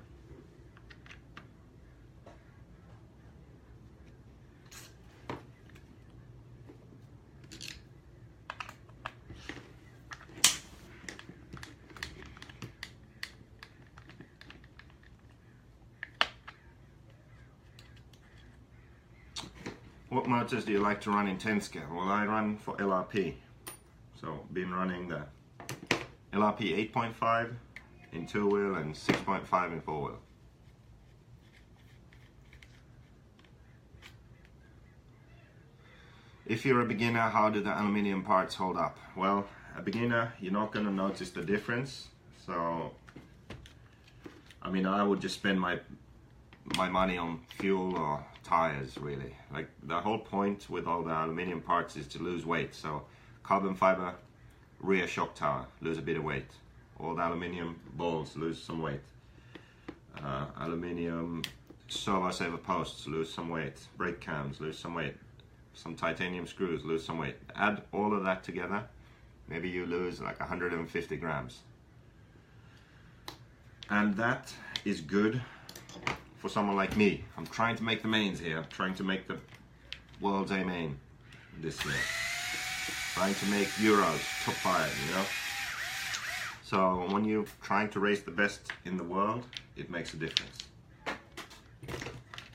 What motors do you like to run in 10 scale? Well, I run for LRP. So, been running the LRP 8.5 in 2-wheel and 6.5 in 4-wheel. If you're a beginner, how do the aluminium parts hold up? Well, a beginner, you're not going to notice the difference. So, I mean, I would just spend my money on fuel or tires, really. Like, the whole point with all the aluminium parts is to lose weight. So carbon fiber rear shock tower, lose a bit of weight. All the aluminium balls, lose some weight. Aluminium servo saver posts, lose some weight. Brake cams, lose some weight. Some titanium screws, lose some weight. Add all of that together, maybe you lose like 150 grams. And that is good for someone like me. I'm trying to make the mains here. I'm trying to make the world's A main this year. Trying to make Euros, top 5, you know? So when you're trying to race the best in the world, it makes a difference.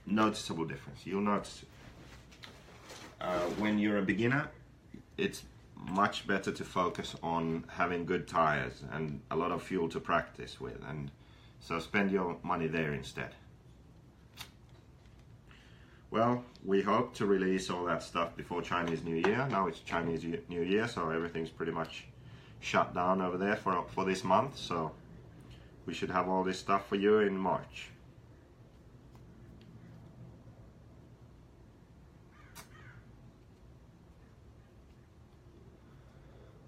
Noticeable difference. You'll notice it. When you're a beginner, it's much better to focus on having good tires and a lot of fuel to practice with, and so spend your money there instead. Well, we hope to release all that stuff before Chinese New Year. Now it's Chinese New Year, so everything's pretty much shut down over there for this month, so we should have all this stuff for you in March.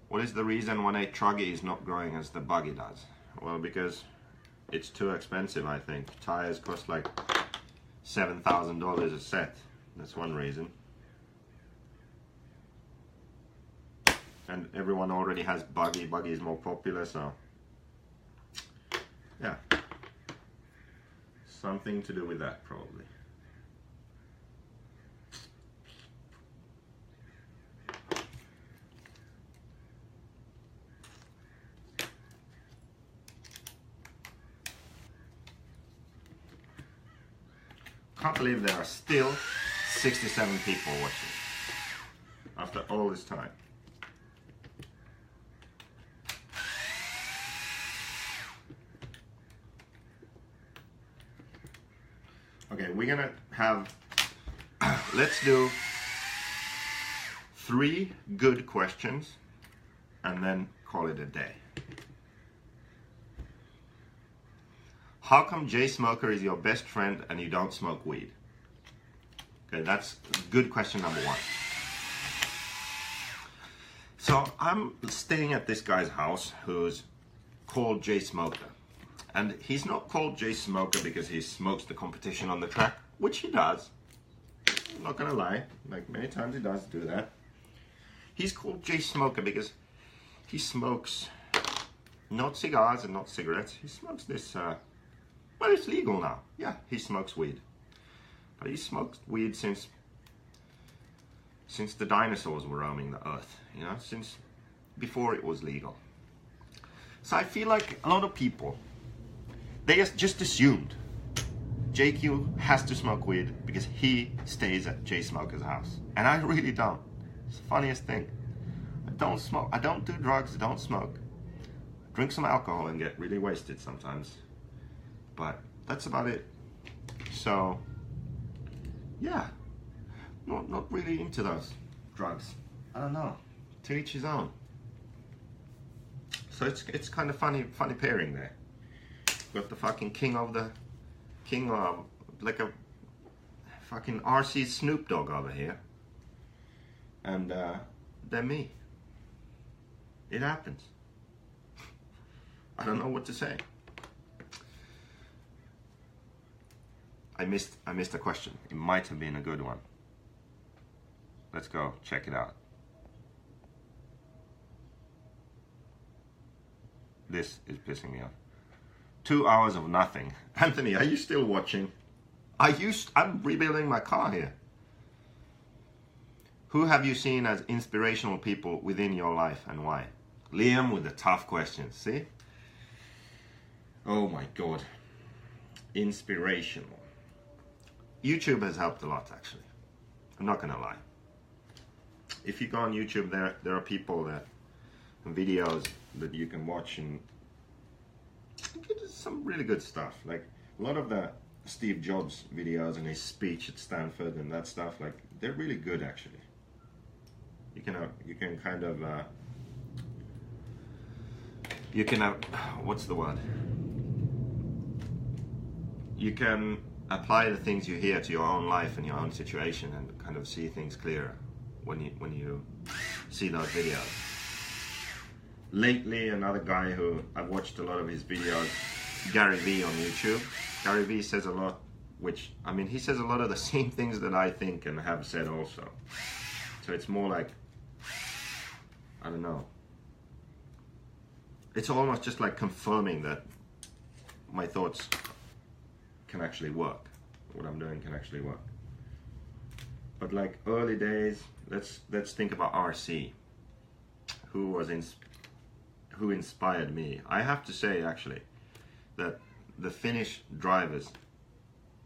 What is the reason 1.8 Truggy is not growing as the buggy does? Well, because it's too expensive, I think. Tires cost like $7,000 a set. That's one reason. And everyone already has buggy. Buggy is more popular, so yeah. Something to do with that, probably. Can't believe there are still 67 people watching after all this time. Okay, we're gonna have, let's do 3 good questions and then call it a day. How come Jay Smoker is your best friend and you don't smoke weed? Okay, that's good question number 1. So I'm staying at this guy's house who's called Jay Smoker. And he's not called Jay Smoker because he smokes the competition on the track, which he does. I'm not gonna lie, like many times he does do that. He's called Jay Smoker because he smokes not cigars and not cigarettes. He smokes this, well, it's legal now. Yeah, he smokes weed. But he smoked weed since the dinosaurs were roaming the earth, you know, since before it was legal. So I feel like a lot of people, they just assumed JQ has to smoke weed because he stays at Jay Smoker's house. And I really don't. It's the funniest thing. I don't smoke. I don't do drugs. I don't smoke. Drink some alcohol and get really wasted sometimes. But that's about it. So, yeah. Not really into those drugs. I don't know. To each his own. So it's kind of funny pairing there. Got the fucking king of like a fucking RC Snoop Dogg over here, and then me. It happens. I don't know what to say. I missed a question. It might have been a good one. Let's go check it out. This is pissing me off. 2 hours of nothing. Anthony, are you still watching? I'm rebuilding my car here. Who have you seen as inspirational people within your life and why? Liam with the tough questions, see? Oh my God. Inspirational. YouTube has helped a lot, actually. I'm not gonna lie. If you go on YouTube, there are people that, videos that you can watch, and some really good stuff. Like a lot of the Steve Jobs videos and his speech at Stanford and that stuff, like they're really good actually. You can kind of you can have, what's the word? You can apply the things you hear to your own life and your own situation and kind of see things clearer when you see those videos. Lately, another guy who I've watched a lot of his videos, Gary Vee on YouTube. Gary Vee says a lot, which, I mean, he says a lot of the same things that I think and have said also. So it's more like, I don't know. It's almost just like confirming that my thoughts can actually work. What I'm doing can actually work. But like early days, let's think about RC. Who inspired me? I have to say actually that the Finnish drivers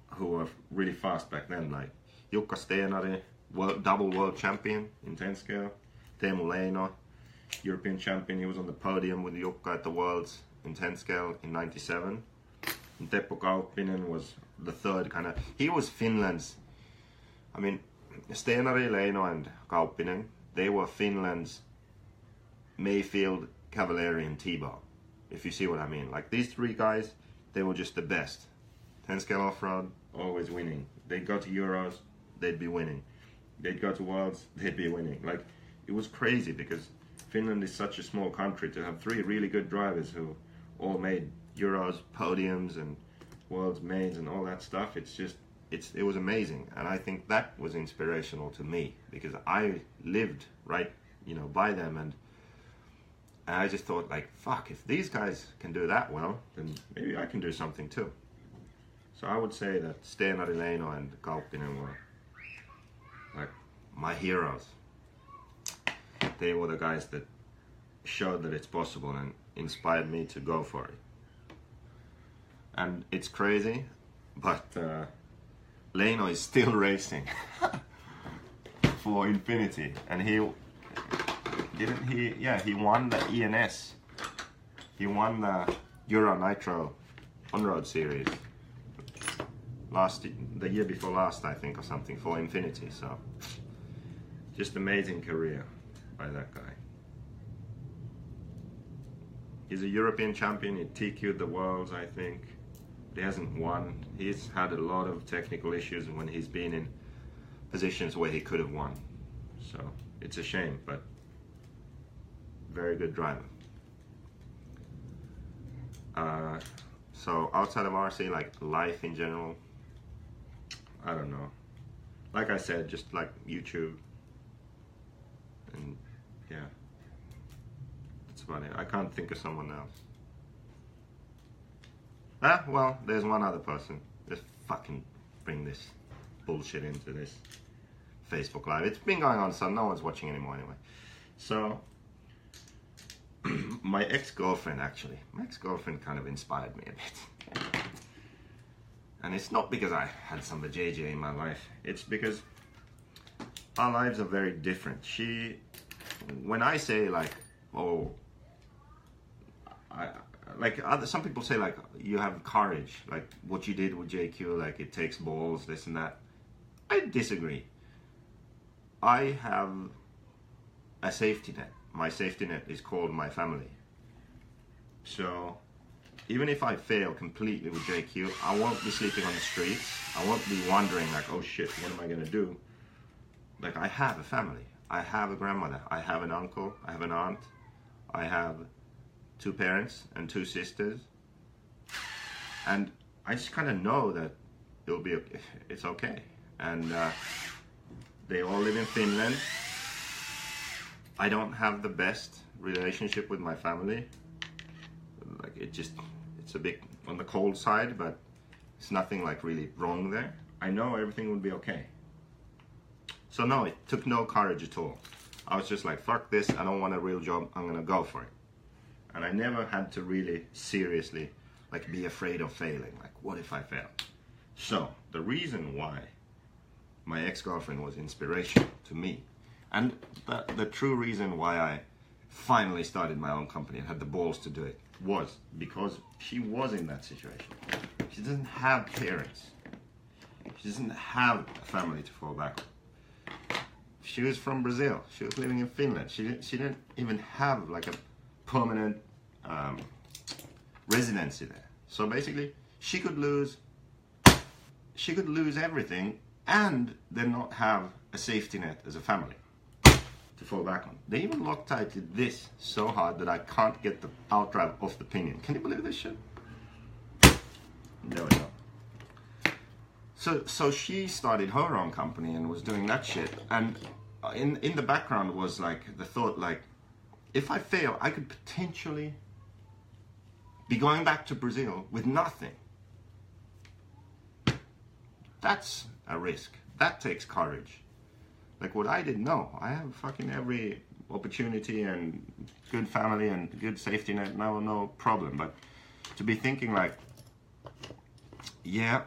who were really fast back then, like Jukka Stenari, double world champion in 10 scale, Teemu Leino, European champion, he was on the podium with Jukka at the Worlds in 10 scale in 97. And Teppo Kauppinen was the third kind of, he was Finland's, I mean, Stenari, Leino and Kauppinen, they were Finland's Mayfield, Cavalieri and Tebow, if you see what I mean. Like these 3 guys, they were just the best. 10 scale off-road, always winning. They'd go to Euros, they'd be winning. They'd go to Worlds, they'd be winning. Like, it was crazy because Finland is such a small country. To have 3 really good drivers who all made Euros, podiums and Worlds mains and all that stuff, it was amazing. And I think that was inspirational to me because I lived right, by them, and I just thought, like, fuck, if these guys can do that well, then maybe I can do something too. So I would say that Stenari, Leino and Kauppinen were like my heroes. They were the guys that showed that it's possible and inspired me to go for it. And it's crazy, but Leno is still racing for Infinity, and he won the ENS. He won the Euro Nitro on-road series the year before last, I think, or something, for Infinity. So just amazing career by that guy. He's a European champion. He TQ'd the Worlds, I think. He hasn't won. He's had a lot of technical issues when he's been in positions where he could have won. So it's a shame, but very good driver. So outside of RC, like life in general, I don't know. Like I said, just like YouTube, and yeah, that's about it. I can't think of someone else. Well, there's one other person. Just fucking bring this bullshit into this Facebook Live. It's been going on, so no one's watching anymore anyway. So, my ex-girlfriend, actually. My ex-girlfriend kind of inspired me a bit. And it's not because I had some JJ in my life. It's because our lives are very different. When I say like, oh, some people say like, you have courage, like what you did with JQ, like it takes balls, this and that. I disagree. I have a safety net. My safety net is called my family. So even if I fail completely with JQ, I won't be sleeping on the streets. I won't be wondering like, oh shit, what am I gonna do? Like, I have a family. I have a grandmother. I have an uncle. I have an aunt. I have 2 parents and 2 sisters. And I just kind of know that it'll be okay. It's okay. And they all live in Finland. I don't have the best relationship with my family. Like, it's a bit on the cold side, but it's nothing like really wrong there. I know everything will be okay. So no, it took no courage at all. I was just like, fuck this, I don't want a real job, I'm gonna go for it. And I never had to really seriously like be afraid of failing. Like, what if I fail? So the reason why my ex-girlfriend was inspiration to me, and the true reason why I finally started my own company and had the balls to do it, was because she was in that situation. She doesn't have parents. She doesn't have a family to fall back on. She was from Brazil. She was living in Finland. She didn't even have like a permanent residency there. So basically, she could lose everything and then not have a safety net as a family to fall back on. They even Loctited this so hard that I can't get the outdrive off the pinion. Can you believe this shit? There we go. So she started her own company and was doing that shit. And in the background was like the thought, like, if I fail, I could potentially be going back to Brazil with nothing. That's a risk. That takes courage. Like what I did, no. I have fucking every opportunity and good family and good safety net, no problem. But to be thinking like, yeah,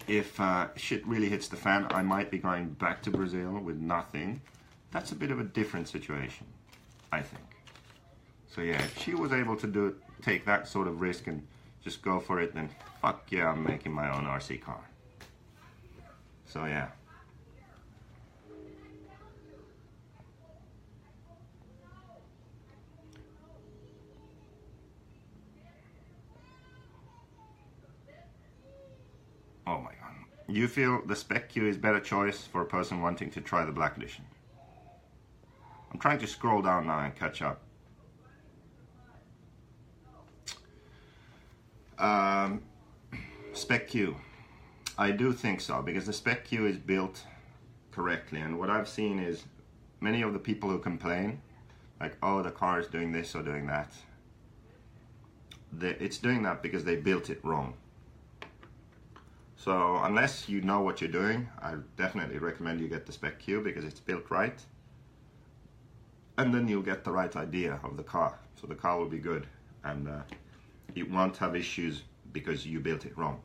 if shit really hits the fan, I might be going back to Brazil with nothing. That's a bit of a different situation, I think. So yeah, if she was able to take that sort of risk and just go for it, then fuck yeah, I'm making my own RC car. So yeah. Oh my god. You feel the Spec Q is better choice for a person wanting to try the Black Edition? I'm trying to scroll down now and catch up. Spec Q. I do think so, because the Spec Q is built correctly, and what I've seen is many of the people who complain, like, oh, the car is doing this or doing that, it's doing that because they built it wrong. So unless you know what you're doing, I definitely recommend you get the Spec Q because it's built right. And then you'll get the right idea of the car. So the car will be good and it won't have issues because you built it wrong.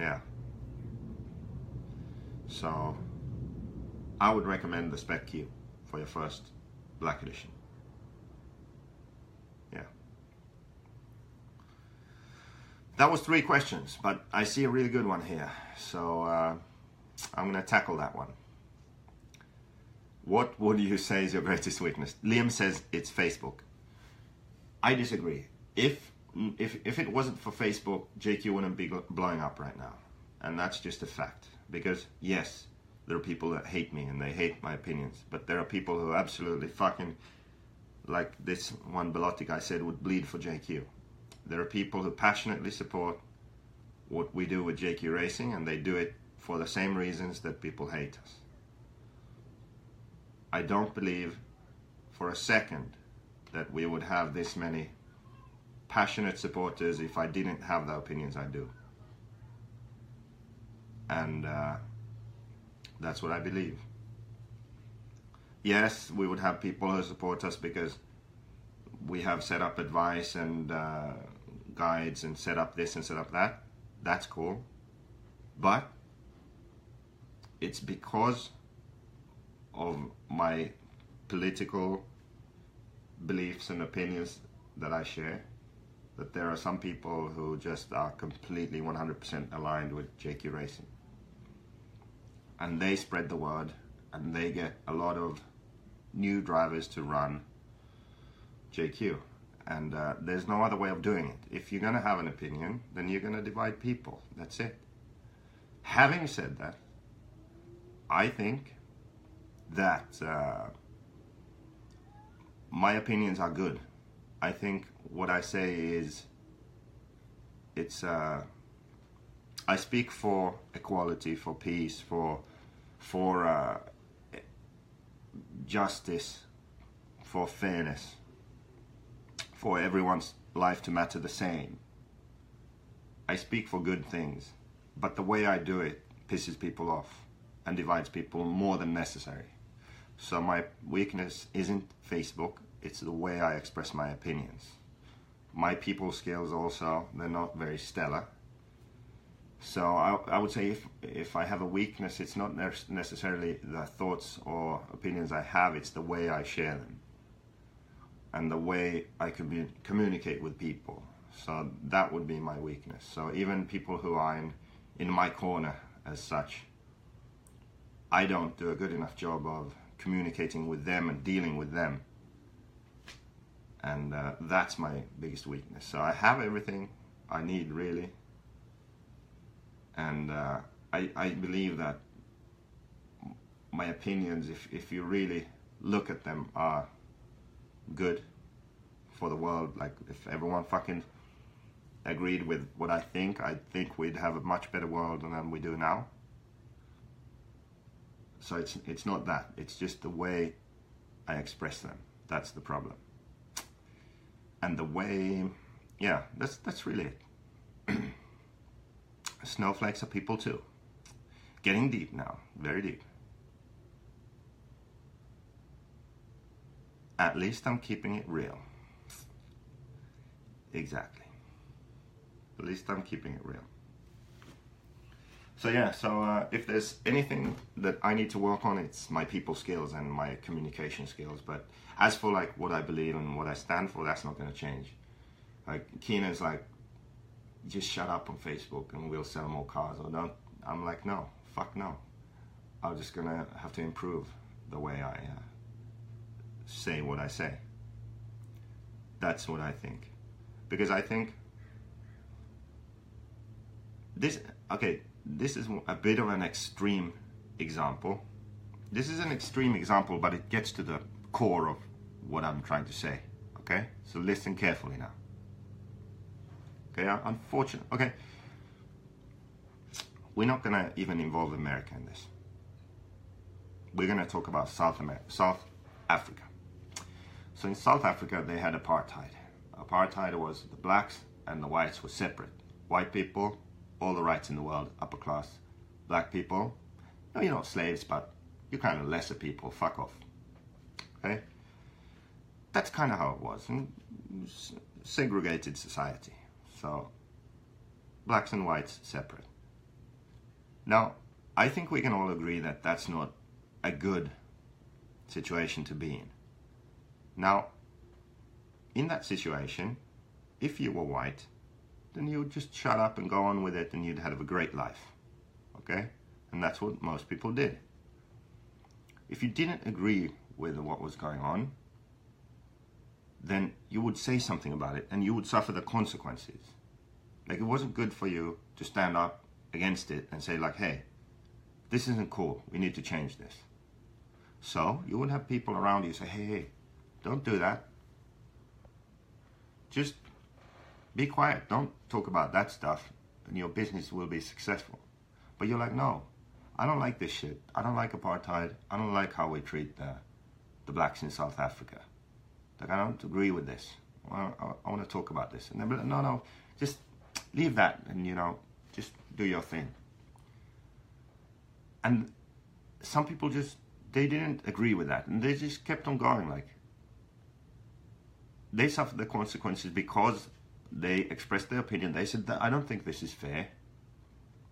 Yeah. So I would recommend the Spec Q for your first black edition. Yeah. That was 3 questions, but I see a really good one here. So I'm going to tackle that one. What would you say is your greatest weakness? Liam says it's Facebook. I disagree. If it wasn't for Facebook, JQ wouldn't be blowing up right now. And that's just a fact. Because, yes, there are people that hate me and they hate my opinions. But there are people who absolutely fucking, like this one Belotti guy said, would bleed for JQ. There are people who passionately support what we do with JQ Racing, and they do it for the same reasons that people hate us. I don't believe for a second that we would have this many passionate supporters if I didn't have the opinions I do. And that's what I believe. Yes, we would have people who support us because we have set up advice and guides and set up this and set up that. That's cool. But it's because of my political beliefs and opinions that I share that there are some people who just are completely 100% aligned with JQ Racing. And they spread the word and they get a lot of new drivers to run JQ. And there's no other way of doing it. If you're going to have an opinion, then you're going to divide people. That's it. Having said that, I think that my opinions are good. I think what I say is, I speak for equality, for peace, for justice, for fairness, for everyone's life to matter the same. I speak for good things, but the way I do it pisses people off and divides people more than necessary. So my weakness isn't Facebook, it's the way I express my opinions. My people skills also, they're not very stellar. So I would say if I have a weakness, it's not necessarily the thoughts or opinions I have, it's the way I share them and the way I communicate with people. So that would be my weakness. So even people who are in my corner as such, I don't do a good enough job of communicating with them and dealing with them. And that's my biggest weakness. So I have everything I need, really. And I believe that my opinions, if you really look at them, are good for the world. Like if everyone fucking agreed with what I think we'd have a much better world than we do now. So it's not that, it's just the way I express them. That's the problem. And the way, yeah, that's really it. Snowflakes are people too. Getting deep now, very deep. At least I'm keeping it real. Exactly. At least I'm keeping it real. So yeah, if there's anything that I need to work on, it's my people skills and my communication skills. But as for like what I believe and what I stand for, that's not going to change. Like Keenan's like, just shut up on Facebook and we'll sell more cars, or don't. I'm like, no, fuck no. I'm just gonna have to improve the way I say what I say. That's what I think. Because I think this is a bit of an extreme example. This is an extreme example, but it gets to the core of what I'm trying to say. Okay? So listen carefully now. Okay, unfortunately, okay. We're not going to even involve America in this. We're going to talk about South Africa. So in South Africa, they had apartheid. Apartheid was the blacks and the whites were separate. White people, all the rights in the world, upper class. Black people, no, you're not slaves, but you're kind of lesser people, fuck off. Okay? That's kind of how it was. In segregated society. So, blacks and whites separate. Now, I think we can all agree that that's not a good situation to be in. Now, in that situation, if you were white, then you would just shut up and go on with it and you'd have a great life. Okay? And that's what most people did. If you didn't agree with what was going on, then you would say something about it and you would suffer the consequences. Like, it wasn't good for you to stand up against it and say like, hey, this isn't cool, we need to change this. So you would have people around you say, hey, don't do that. Just be quiet, don't talk about that stuff and your business will be successful. But you're like, no, I don't like this shit. I don't like apartheid. I don't like how we treat the blacks in South Africa. Like, I don't agree with this. I want to talk about this. And they'll be like, no, just leave that and, just do your thing. And some people they didn't agree with that. And they just kept on going. Like, they suffered the consequences because they expressed their opinion. They said, I don't think this is fair.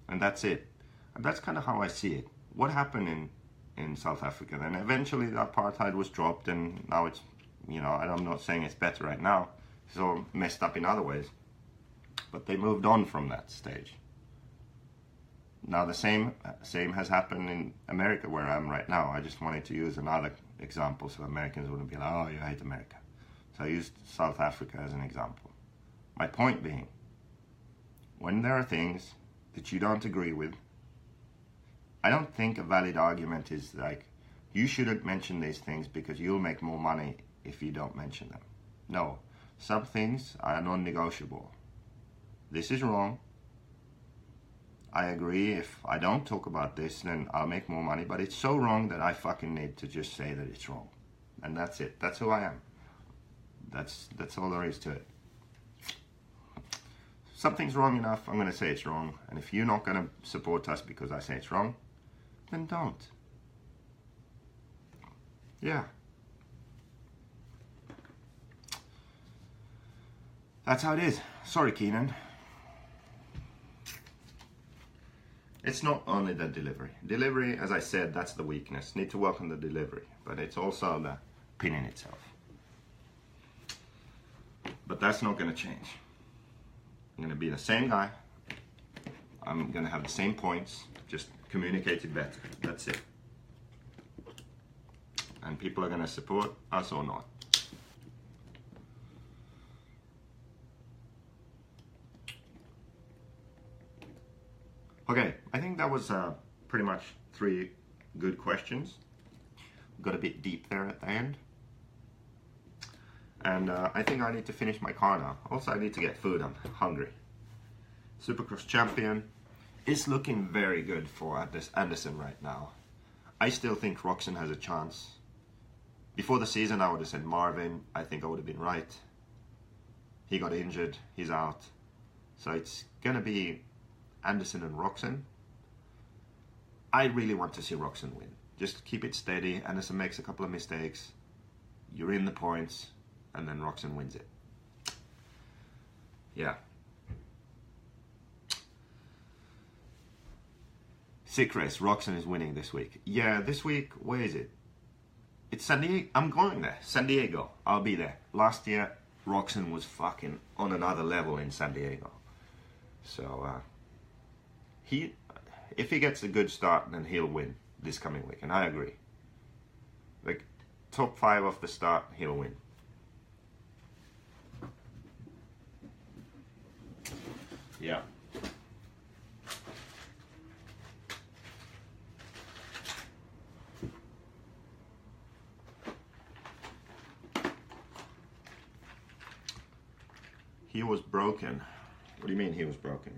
And that's it. And that's kind of how I see it. What happened in South Africa then? Eventually the apartheid was dropped and now it's, I'm not saying it's better right now. It's all messed up in other ways. But they moved on from that stage. Now the same has happened in America where I'm right now. I just wanted to use another example so Americans wouldn't be like, oh, you hate America. So I used South Africa as an example. My point being, when there are things that you don't agree with, I don't think a valid argument is like, you shouldn't mention these things because you'll make more money if you don't mention them. No, some things are non-negotiable. This is wrong. I agree, if I don't talk about this, then I'll make more money, but it's so wrong that I fucking need to just say that it's wrong. And that's it. That's who I am. That's all there is to it. Something's wrong enough, I'm going to say it's wrong. And if you're not going to support us because I say it's wrong, then don't. Yeah. That's how it is. Sorry, Keenan. It's not only the delivery. Delivery, as I said, that's the weakness. Need to work on the delivery. But it's also the pin in itself. But that's not going to change. I'm going to be the same guy. I'm going to have the same points, just communicated better. That's it. And people are going to support us or not. Okay, I think that was pretty much 3 good questions. Got a bit deep there at the end. And I think I need to finish my car now. Also, I need to get food. I'm hungry. Supercross champion is looking very good for Anderson right now. I still think Roxon has a chance. Before the season, I would have said Marvin. I think I would have been right. He got injured. He's out. So it's going to be Anderson and Roxon. I really want to see Roxon win. Just keep it steady. Anderson makes a couple of mistakes. You're in the points. And then Roxon wins it. Yeah. Sick race. Roxon is winning this week. Yeah, this week, where is it? It's San Diego. I'm going there. San Diego. I'll be there. Last year, Roxon was fucking on another level in San Diego. So, if he gets a good start, then he'll win this coming week. And I agree. Like, top 5 off the start, he'll win. Yeah. He was broken. What do you mean he was broken?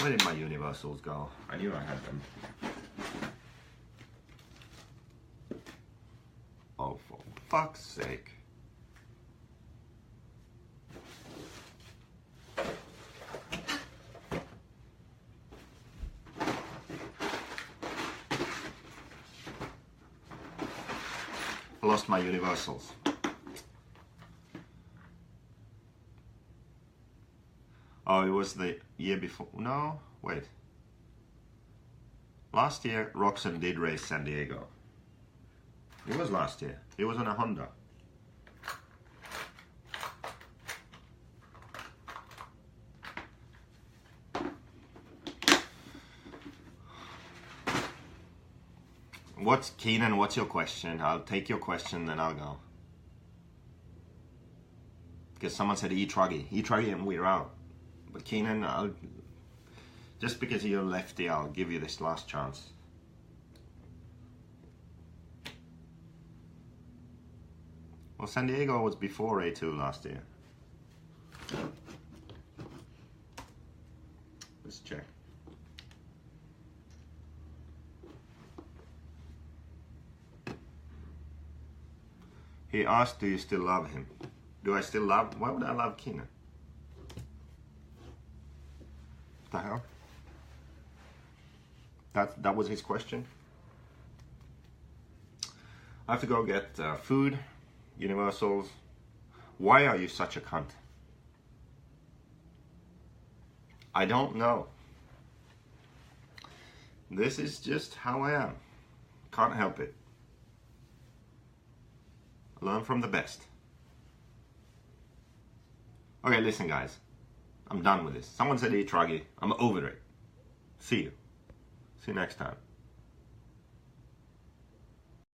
Where did my universals go? I knew I had them. Oh, for fuck's sake. I lost my universals. Oh, it was the year before. No, wait. Last year, Roxanne did race San Diego. It was last year. It was on a Honda. Keenan, what's your question? I'll take your question, then I'll go. Because someone said E-Truggy. E-Truggy and we're out. But Keenan, just because you're lefty, I'll give you this last chance. Well, San Diego was before A2 last year. Let's check. He asked, do you still love him? Do I still love? Why would I love Keenan? What the hell? That was his question. I have to go get food, Universals. Why are you such a cunt? I don't know. This is just how I am. Can't help it. Learn from the best. Okay, listen guys. I'm done with this. Someone said E-Truggy. I'm over it. See you. See you next time.